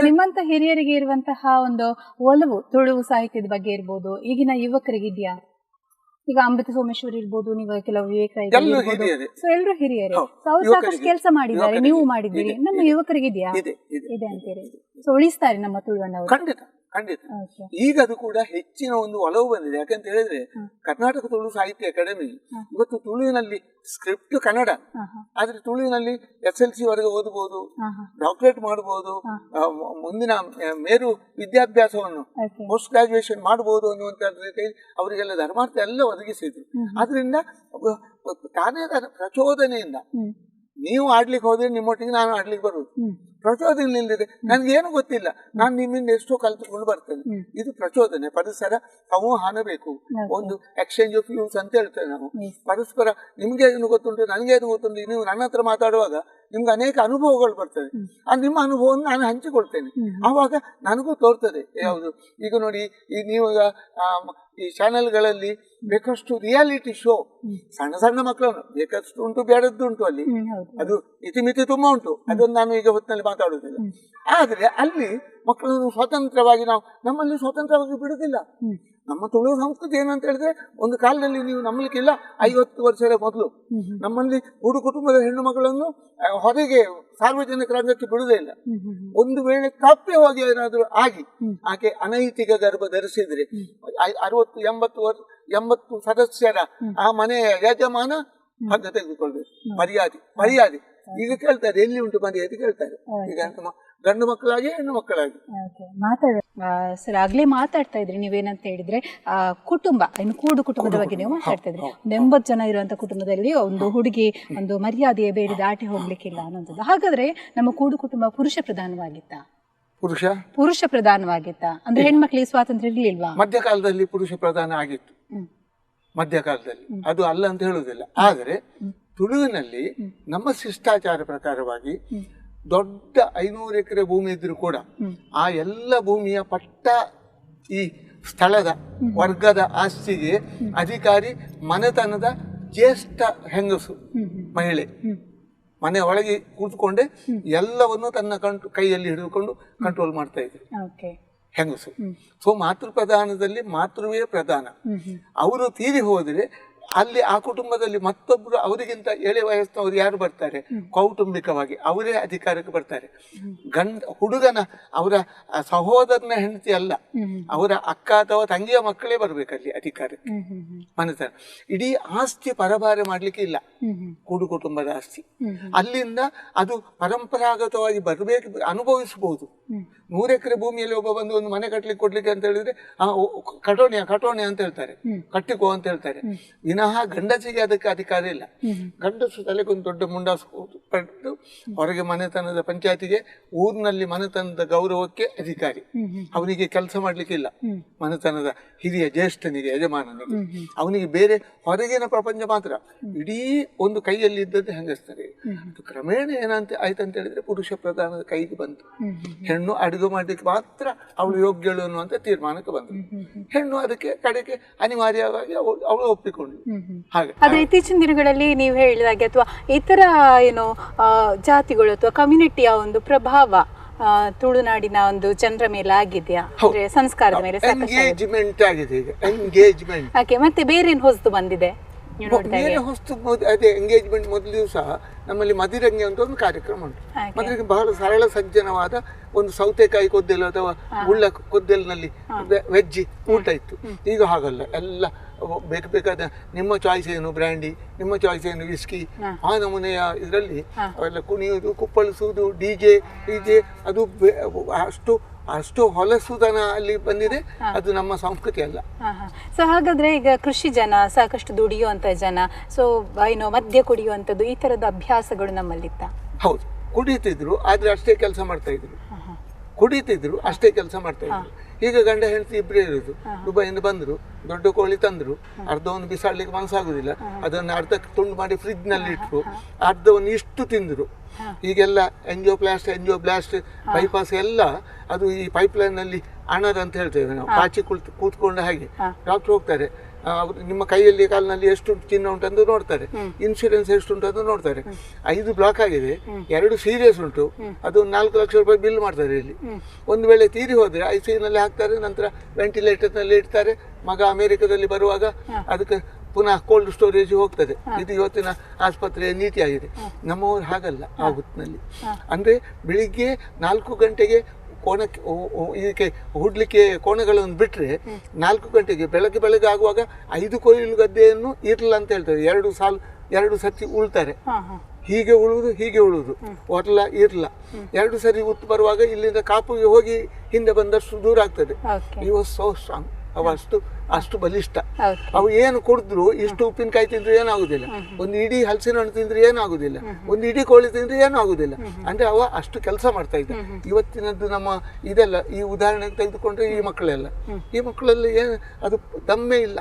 ನಿಮ್ಮಂತ ಹಿರಿಯರಿಗೆ ಇರುವಂತಹ ಒಂದು ಒಲವು ತುಳು ಸಾಹಿತ್ಯದ ಬಗ್ಗೆ ಇರ್ಬೋದು, ಈಗಿನ ಯುವಕರಿಗೆ ಇದೆಯಾ? ಈಗ ಅಮೃತ ಸೋಮೇಶ್ವರ್ ಇರ್ಬೋದು, ನೀವು ಕೆಲವು ವಿವೇಕ ಎಲ್ಲರೂ ಹಿರಿಯರೇ, ಅವ್ರು ಸಾಕಷ್ಟು ಕೆಲಸ ಮಾಡಿದ್ದಾರೆ, ನೀವು ಮಾಡಿದ್ದೀರಿ. ನಮ್ಮ ಯುವಕರಿಗೆ ಇದೆಯಾ? ಇದೆ ಅಂತೀರಿ. ಸೊ ಉಳಿಸ್ತಾರೆ ನಮ್ಮ ತುಳುವನ್ನವರು? ಖಂಡಿತ. ಈಗ ಅದು ಕೂಡ ಹೆಚ್ಚಿನ ಒಂದು ಒಲವು ಬಂದಿದೆ. ಯಾಕಂತ ಹೇಳಿದ್ರೆ ಕರ್ನಾಟಕ ತುಳು ಸಾಹಿತ್ಯ ಅಕಾಡೆಮಿ ಇವತ್ತು ತುಳುವಿನಲ್ಲಿ ಸ್ಕ್ರಿಪ್ಟ್ ಕನ್ನಡ, ಆದ್ರೆ ತುಳುವಿನಲ್ಲಿ SLC ವರೆಗೆ ಓದಬಹುದು, ಡಾಕ್ಟರೇಟ್ ಮಾಡಬಹುದು, ಮುಂದಿನ ಮೇರು ವಿದ್ಯಾಭ್ಯಾಸವನ್ನು ಪೋಸ್ಟ್ ಗ್ರಾಜುಯೇಷನ್ ಮಾಡಬಹುದು ಅನ್ನುವಂತ ರೀತಿಯಲ್ಲಿ ಅವರಿಗೆಲ್ಲ ಧರ್ಮಾರ್ಥ ಎಲ್ಲ ಒದಗಿಸಿದ್ರು. ಆದ್ರಿಂದ ತಾನೇ ಪ್ರಚೋದನೆಯಿಂದ ನೀವು ಆಡ್ಲಿಕ್ಕೆ ಹೋದ್ರೆ ನಿಮ್ಮೊಟ್ಟಿಗೆ ನಾನು ಆಡ್ಲಿಕ್ಕೆ ಬರುವುದು. ಪ್ರಚೋದನೆ ಇಲ್ಲದೆ ನನ್ಗೇನು ಗೊತ್ತಿಲ್ಲ, ನಾನು ನಿಮ್ಮಿಂದ ಎಷ್ಟೋ ಕಲ್ತುಕೊಂಡು ಬರ್ತೇನೆ. ಇದು ಪ್ರಚೋದನೆ. ಪರಿಸರ ಸಂವಹನ ಬೇಕು, ಒಂದು ಎಕ್ಸ್ಚೇಂಜ್ ಆಫ್ ವ್ಯೂಸ್ ಅಂತ ಹೇಳ್ತೇವೆ ನಾವು. ಪರಸ್ಪರ ನಿಮ್ಗೆ ಏನು ಗೊತ್ತುಂಟು, ನನಗೆ ಏನು ಗೊತ್ತುಂಟು, ನೀವು ನನ್ನ ಹತ್ರ ಮಾತಾಡುವಾಗ ನಿಮ್ಗೆ ಅನೇಕ ಅನುಭವಗಳು ಬರ್ತದೆ. ಆ ನಿಮ್ಮ ಅನುಭವವನ್ನು ನಾನು ಹಂಚಿಕೊಳ್ತೇನೆ. ಆವಾಗ ನನಗೂ ತೋರ್ತದೆ ಯಾವುದು. ಈಗ ನೋಡಿ, ಈಗ ನೀವಾಗ ಈ ಚಾನೆಲ್ಗಳಲ್ಲಿ ಬೇಕಷ್ಟು ರಿಯಾಲಿಟಿ ಶೋ, ಸಣ್ಣ ಮಕ್ಕಳನ್ನು ಬೇಕಷ್ಟು ಉಂಟು, ಬೇಡದ್ದುಂಟು. ಅಲ್ಲಿ ಅದು ಇತಿಮಿತಿ ತುಂಬಾ ಉಂಟು. ಅದನ್ನು ನಾನು ಈಗ ಹೊತ್ತಿನಲ್ಲಿ ಮಾತಾಡುವುದಿಲ್ಲ. ಆದ್ರೆ ಅಲ್ಲಿ ಮಕ್ಕಳನ್ನು ಸ್ವತಂತ್ರವಾಗಿ ನಮ್ಮಲ್ಲಿ ಸ್ವತಂತ್ರವಾಗಿ ಬಿಡುವುದಿಲ್ಲ. ನಮ್ಮ ತುಳು ಸಂಸ್ಕೃತಿ ಏನಂತ ಹೇಳಿದ್ರೆ, ಒಂದು ಕಾಲದಲ್ಲಿ ನೀವು ನಂಬಲಿಕ್ಕಿಲ್ಲ, 50 ವರ್ಷದ ಮೊದಲು ನಮ್ಮಲ್ಲಿ ಕೂಡು ಕುಟುಂಬದ ಹೆಣ್ಣು ಮಕ್ಕಳನ್ನು ಹೊರಗೆ ಸಾರ್ವಜನಿಕ ರಂಗಕ್ಕೆ ಬಿಡುವುದೇ ಇಲ್ಲ. ಒಂದು ವೇಳೆ ತಪ್ಪಿ ಹೋಗಿ ಏನಾದರೂ ಆಗಿ ಆಕೆ ಅನೈತಿಕ ಗರ್ಭ ಧರಿಸಿದ್ರೆ 60-80 ಸದಸ್ಯರ ಆ ಮನೆಯ ಯಜಮಾನ ಹಗ್ಗ ತೆಗೆದುಕೊಳ್ಬೇಕು. ಮರ್ಯಾದೆ. ಈಗ ಕೇಳ್ತಾರೆ, ಎಲ್ಲಿ ಉಂಟು ಮರ್ಯಾದೆ ಕೇಳ್ತಾರೆ. ಈಗ ಗಂಡು ಮಕ್ಕಳಾಗಿ ಹೆಣ್ಣು ಮಕ್ಕಳಾಗಿ. ಸರ್, ಆಗ್ಲೇ ಮಾತಾಡ್ತಾ ಇದ್ರಿ ನೀವೇನಂತ ಹೇಳಿದ್ರೆ ಕುಟುಂಬ, ಇನ್ನು ಕೂಡು ಕುಟುಂಬದ ಬಗ್ಗೆ ನೀವು ಮಾತಾಡ್ತಾ ಇದ್ರಿ. 80 ಜನ ಇರುವಂತ ಕುಟುಂಬದಲ್ಲಿ ಒಂದು ಹುಡುಗಿ ಒಂದು ಮರ್ಯಾದೆಯ ಬೇರೆ ದಾಟಿ ಹೋಗ್ಲಿಕ್ಕಿಲ್ಲ ಅನ್ನೋದು. ಹಾಗಾದ್ರೆ ನಮ್ಮ ಕೂಡು ಕುಟುಂಬ ಪುರುಷ ಪ್ರಧಾನವಾಗಿತ್ತ? ಪುರುಷ ಪ್ರಧಾನವಾಗಿತ್ತ ಅಂದ್ರೆ ಹೆಣ್ಮಕ್ಳಿಗೆ ಸ್ವಾತಂತ್ರ್ಯ ಇರ್ಲಿಲ್ವಾ? ಮಧ್ಯಕಾಲದಲ್ಲಿ ಪುರುಷ ಪ್ರಧಾನ ಆಗಿತ್ತು. ಮಧ್ಯಕಾಲದಲ್ಲಿ ಅದು ಅಲ್ಲ ಅಂತ ಹೇಳುವುದಿಲ್ಲ. ಆದರೆ ತುಳುವಿನಲ್ಲಿ ನಮ್ಮ ಶಿಷ್ಟಾಚಾರ ಪ್ರಕಾರವಾಗಿ ದೊಡ್ಡ 500 ಎಕರೆ ಭೂಮಿ ಇದ್ರೂ ಕೂಡ ಆ ಎಲ್ಲ ಭೂಮಿಯ ಪಟ್ಟ ಈ ಸ್ಥಳದ ವರ್ಗದ ಆಸ್ತಿಗೆ ಅಧಿಕಾರಿ ಮನೆತನದ ಜ್ಯೇಷ್ಠ ಹೆಂಗಸು, ಮಹಿಳೆ. ಮನೆ ಒಳಗೆ ಕೂತ್ಕೊಂಡೆ ಎಲ್ಲವನ್ನು ತನ್ನ ಕೈಯಲ್ಲಿ ಹಿಡಿದುಕೊಂಡು ಕಂಟ್ರೋಲ್ ಮಾಡ್ತಾ ಇದ್ರು ಹೆಂಗಸು. ಸೊ ಮಾತೃ ಪ್ರಧಾನದಲ್ಲಿ ಮಾತೃವೇ ಪ್ರಧಾನ. ಅವರು ತೀರಿ ಹೋದ್ರೆ ಅಲ್ಲಿ ಆ ಕುಟುಂಬದಲ್ಲಿ ಮತ್ತೊಬ್ರು ಅವರಿಗಿಂತ ಎಳೆ ವಯಸ್ಸಿನವರು ಯಾರು ಬರ್ತಾರೆ, ಕೌಟುಂಬಿಕವಾಗಿ ಅವರೇ ಅಧಿಕಾರಕ್ಕೆ ಬರ್ತಾರೆ. ಹುಡುಗನ ಅವರ ಸಹೋದರನ ಹೆಂಡತಿ ಅಲ್ಲ, ಅವರ ಅಕ್ಕ ಅಥವಾ ತಂಗಿಯ ಮಕ್ಕಳೇ ಬರ್ಬೇಕಲ್ಲಿ ಅಧಿಕಾರಕ್ಕೆ. ಮನೆತನ ಇಡೀ ಆಸ್ತಿ ಪರಭಾರೆ ಮಾಡ್ಲಿಕ್ಕೆ ಇಲ್ಲ, ಕೂಡು ಕುಟುಂಬದ ಆಸ್ತಿ. ಅಲ್ಲಿಂದ ಅದು ಪರಂಪರಾಗತವಾಗಿ ಬರಬೇಕು, ಅನುಭವಿಸಬಹುದು. 100 ಎಕರೆ ಭೂಮಿಯಲ್ಲಿ ಒಬ್ಬ ಬಂದು ಒಂದು ಮನೆ ಕಟ್ಲಿಕ್ಕೆ ಕೊಡ್ಲಿಕ್ಕೆ ಅಂತ ಹೇಳಿದ್ರೆ ಕಟೋಣೆ ಅಂತ ಹೇಳ್ತಾರೆ, ಕಟ್ಟಿಕೋ ಅಂತ ಹೇಳ್ತಾರೆ. ವಿನಃ ಗಂಡಸಿಗೆ ಅದಕ್ಕೆ ಅಧಿಕಾರ ಇಲ್ಲ. ಗಂಡಸು ತಲೆಗೊಂದು ದೊಡ್ಡ ಮುಂಡಾಸು ಪಡೆದು ಹೊರಗೆ ಮನೆತನದ ಪಂಚಾಯತಿಗೆ, ಊರಿನಲ್ಲಿ ಮನೆತನದ ಗೌರವಕ್ಕೆ ಅಧಿಕಾರಿ. ಅವನಿಗೆ ಕೆಲಸ ಮಾಡ್ಲಿಕ್ಕಿಲ್ಲ. ಮನೆತನದ ಹಿರಿಯ ಜ್ಯೇಷ್ಠನಿಗೆ, ಯಜಮಾನನಿಗೆ, ಅವನಿಗೆ ಬೇರೆ ಹೊರಗಿನ ಪ್ರಪಂಚ ಮಾತ್ರ. ಇಡೀ ಒಂದು ಕೈಯಲ್ಲಿ ಇದ್ದದ್ದು ಹೆಂಗಸ್ತಾರೆ. ಕ್ರಮೇಣ ಏನಂತ ಆಯ್ತಂತ ಹೇಳಿದ್ರೆ ಪುರುಷ ಪ್ರಧಾನದ ಕೈಗೆ ಬಂತು. ಹೆಣ್ಣು ಅಡುಗೆ ಮಾಡ್ಲಿಕ್ಕೆ ಮಾತ್ರ ಅವಳು ಯೋಗ್ಯಳು ಅನ್ನುವಂತ ತೀರ್ಮಾನಕ್ಕೆ ಬಂತು. ಹೆಣ್ಣು ಅದಕ್ಕೆ ಕಡೆಗೆ ಅನಿವಾರ್ಯವಾಗಿ ಅವಳು ಒಪ್ಪಿಕೊಂಡು. ಆದ್ರೆ ಇತ್ತೀಚಿನ ದಿನಗಳಲ್ಲಿ ನೀವು ಹೇಳಿದಾಗೆ ಅಥವಾ ಇತರ ಏನು ಜಾತಿಗಳು ಅಥವಾ ಕಮ್ಯುನಿಟಿಯ ಒಂದು ಪ್ರಭಾವ ತುಳುನಾಡಿನ ಒಂದು ಜನರ ಮೇಲೆ ಆಗಿದೆಯಾ? ಅಂದ್ರೆ ಸಂಸ್ಕಾರದ ಮೇಲೆ ಎಂಗೇಜ್ಮೆಂಟ್ ಆಗಿದೆ ಈಗ. ಎಂಗೇಜ್ಮೆಂಟ್ ಮತ್ತೆ ಬೇರೆ ಏನು ಹೊಸತು ಬಂದಿದೆ? ಬೇರೆ ಹೊಸ್ತು ಅದೇ ಎಂಗೇಜ್ಮೆಂಟ್. ಮೊದಲು ದಿವಸ ನಮ್ಮಲ್ಲಿ ಮದಿರಂಗಿ ಅಂತ ಒಂದು ಕಾರ್ಯಕ್ರಮ ಉಂಟು. ಮದುವೆಗೆ ಬಹಳ ಸರಳ ಸಜ್ಜನವಾದ ಒಂದು ಸೌತೆಕಾಯಿ ಕೊದ್ದೆಲು ಅಥವಾ ಉಳ್ಳ ಕೊದ್ದೆಲಿನಲ್ಲಿ ವೆಜ್ ಊಟ ಇತ್ತು. ಈಗ ಹಾಗಲ್ಲ, ಎಲ್ಲ ಬೇಕಾದ ನಿಮ್ಮ ಚಾಯ್ಸ್ ಏನು ಬ್ರ್ಯಾಂಡಿ, ನಿಮ್ಮ ಚಾಯ್ಸ್ ಏನು ವಿಸ್ಕಿ, ಆ ನಮೂನೆಯ ಇದರಲ್ಲಿ ಅವೆಲ್ಲ ಕುಣಿಯುವುದು, ಕುಪ್ಪಳಿಸುವುದು, ಡಿಜೆ ಅದು ಅಷ್ಟು ಅಷ್ಟು ಹೊಲಸುತನ ಅಲ್ಲಿ ಬಂದಿದೆ. ಅದು ನಮ್ಮ ಸಂಸ್ಕೃತಿ ಅಲ್ಲ. ಸೊ ಹಾಗಾದ್ರೆ ಈಗ ಕೃಷಿ ಜನ, ಸಾಕಷ್ಟು ದುಡಿಯುವಂತ ಜನ, ಸೊ ಏನೋ ಮದ್ಯ ಕುಡಿಯುವಂಥದ್ದು ಈ ತರದ ಅಭ್ಯಾಸಗಳು ನಮ್ಮಲ್ಲಿತ್ತ? ಹೌದು, ಕುಡಿತಿದ್ರು, ಆದ್ರೆ ಅಷ್ಟೇ ಕೆಲಸ ಮಾಡ್ತಾ ಇದ್ರು. ಕುಡಿತಿದ್ರು, ಅಷ್ಟೇ ಕೆಲಸ ಮಾಡ್ತಾ ಇದ್ರು. ಈಗ ಗಂಡ ಹೆಂಡತಿ ಇಬ್ಬರೇ ಇರೋದು. ದುಬೈಯಿಂದ ಬಂದ್ರು, ದೊಡ್ಡ ಕೋಳಿ ತಂದ್ರು, ಅರ್ಧವನ್ನು ಬಿಸಾಡ್ಲಿಕ್ಕೆ ಮನಸ್ಸಾಗುದಿಲ್ಲ, ಅದನ್ನು ಅರ್ಧ ತುಂಡು ಮಾಡಿ ಫ್ರಿಜ್ ನಲ್ಲಿ ಇಟ್ರು, ಅರ್ಧವನ್ನು ಇಷ್ಟು ತಿಂದ್ರು. ಈಗೆಲ್ಲ ಎಂಜಿಯೋಬ್ಲಾಸ್ಟ್ ಬೈಪಾಸ್ ಎಲ್ಲ ಅದು ಈ ಪೈಪ್ಲೈನ್ ನಲ್ಲಿ ಅಣರ್ ಅಂತ ಹೇಳ್ತೇವೆ ನಾವು, ಪಾಚಿ ಕೂತ್ಕೊಂಡ ಹಾಗೆ ಡಾಕ್ಟರ್ ಹೋಗ್ತಾರೆ, ನಿಮ್ಮ ಕೈಯಲ್ಲಿ ಕಾಲಿನಲ್ಲಿ ಎಷ್ಟು ಚಿನ್ನ ಉಂಟಂದು ನೋಡ್ತಾರೆ, ಇನ್ಶೂರೆನ್ಸ್ ಎಷ್ಟು ಉಂಟು ನೋಡ್ತಾರೆ. 5 ಬ್ಲಾಕ್ ಆಗಿದೆ, 2 ಸೀರಿಯಸ್ ಉಂಟು, ಅದು 4 ಲಕ್ಷ ರೂಪಾಯಿ ಬಿಲ್ ಮಾಡ್ತಾರೆ ಇಲ್ಲಿ. ಒಂದು ವೇಳೆ ತೀರಿ ಹೋದ್ರೆ ICU ನಲ್ಲಿ ಹಾಕ್ತಾರೆ, ನಂತರ ವೆಂಟಿಲೇಟರ್ ನಲ್ಲಿ ಇಡ್ತಾರೆ. ಮಗ ಅಮೆರಿಕದಲ್ಲಿ ಬರುವಾಗ ಅದಕ್ಕೆ ಪುನಃ ಕೋಲ್ಡ್ ಸ್ಟೋರೇಜ್ ಹೋಗ್ತದೆ. ಇದು ಇವತ್ತಿನ ಆಸ್ಪತ್ರೆಯ ನೀತಿ ಆಗಿದೆ. ನಮ್ಮವರು ಹಾಗಲ್ಲ ಆ ಹೊತ್ತಿನಲ್ಲಿ. ಅಂದ್ರೆ ಬೆಳಿಗ್ಗೆ 4 ಗಂಟೆಗೆ ಕೋಣಕ್ಕೆ ಇದಕ್ಕೆ ಹುಡ್ಲಿಕ್ಕೆ ಕೋಣೆಗಳನ್ನು ಬಿಟ್ರೆ 4 ಗಂಟೆಗೆ ಬೆಳಗ್ಗೆ ಆಗುವಾಗ 5 ಕೊಯ್ಲು ಗದ್ದೆಯನ್ನು ಇರ್ಲ ಅಂತ ಹೇಳ್ತಾರೆ. 2 ಸತಿ ಉಳ್ತಾರೆ. ಹೀಗೆ ಉಳುವುದು ಹೊರಲ ಇರ್ಲ 2 ಸರಿ ಉತ್ತು ಬರುವಾಗ ಇಲ್ಲಿಂದ ಕಾಪುಗೆ ಹೋಗಿ ಹಿಂದೆ ಬಂದಷ್ಟು ದೂರ ಆಗ್ತದೆ. ಇವು ಸೋ ಸ್ಟ್ರಾಂಗ್, ಅಷ್ಟು ಬಲಿಷ್ಠ. ಅವು ಏನು ಕುಡಿದ್ರು, ಇಷ್ಟು ಉಪ್ಪಿನಕಾಯಿ ತಿಂದ್ರೆ ಏನಾಗುದಿಲ್ಲ, ಒಂದು ಇಡೀ ಹಲಸಿನ ಹಣ್ಣು ತಿಂದ್ರೆ ಏನಾಗುದಿಲ್ಲ, ಒಂದು ಇಡೀ ಕೋಳಿ ತಿಂದ್ರೆ ಏನಾಗುದಿಲ್ಲ. ಅಂದ್ರೆ ಅವ ಅಷ್ಟು ಕೆಲಸ ಮಾಡ್ತಾ ಇದ್ದ. ಇವತ್ತಿನದ್ದು ನಮ್ಮ ಇದೆಲ್ಲ ಈ ಉದಾಹರಣೆಗೆ ತೆಗೆದುಕೊಂಡ್ರೆ ಈ ಮಕ್ಕಳಲ್ಲಿ ಏನು ಅದು ದಮ್ಮೆ ಇಲ್ಲ.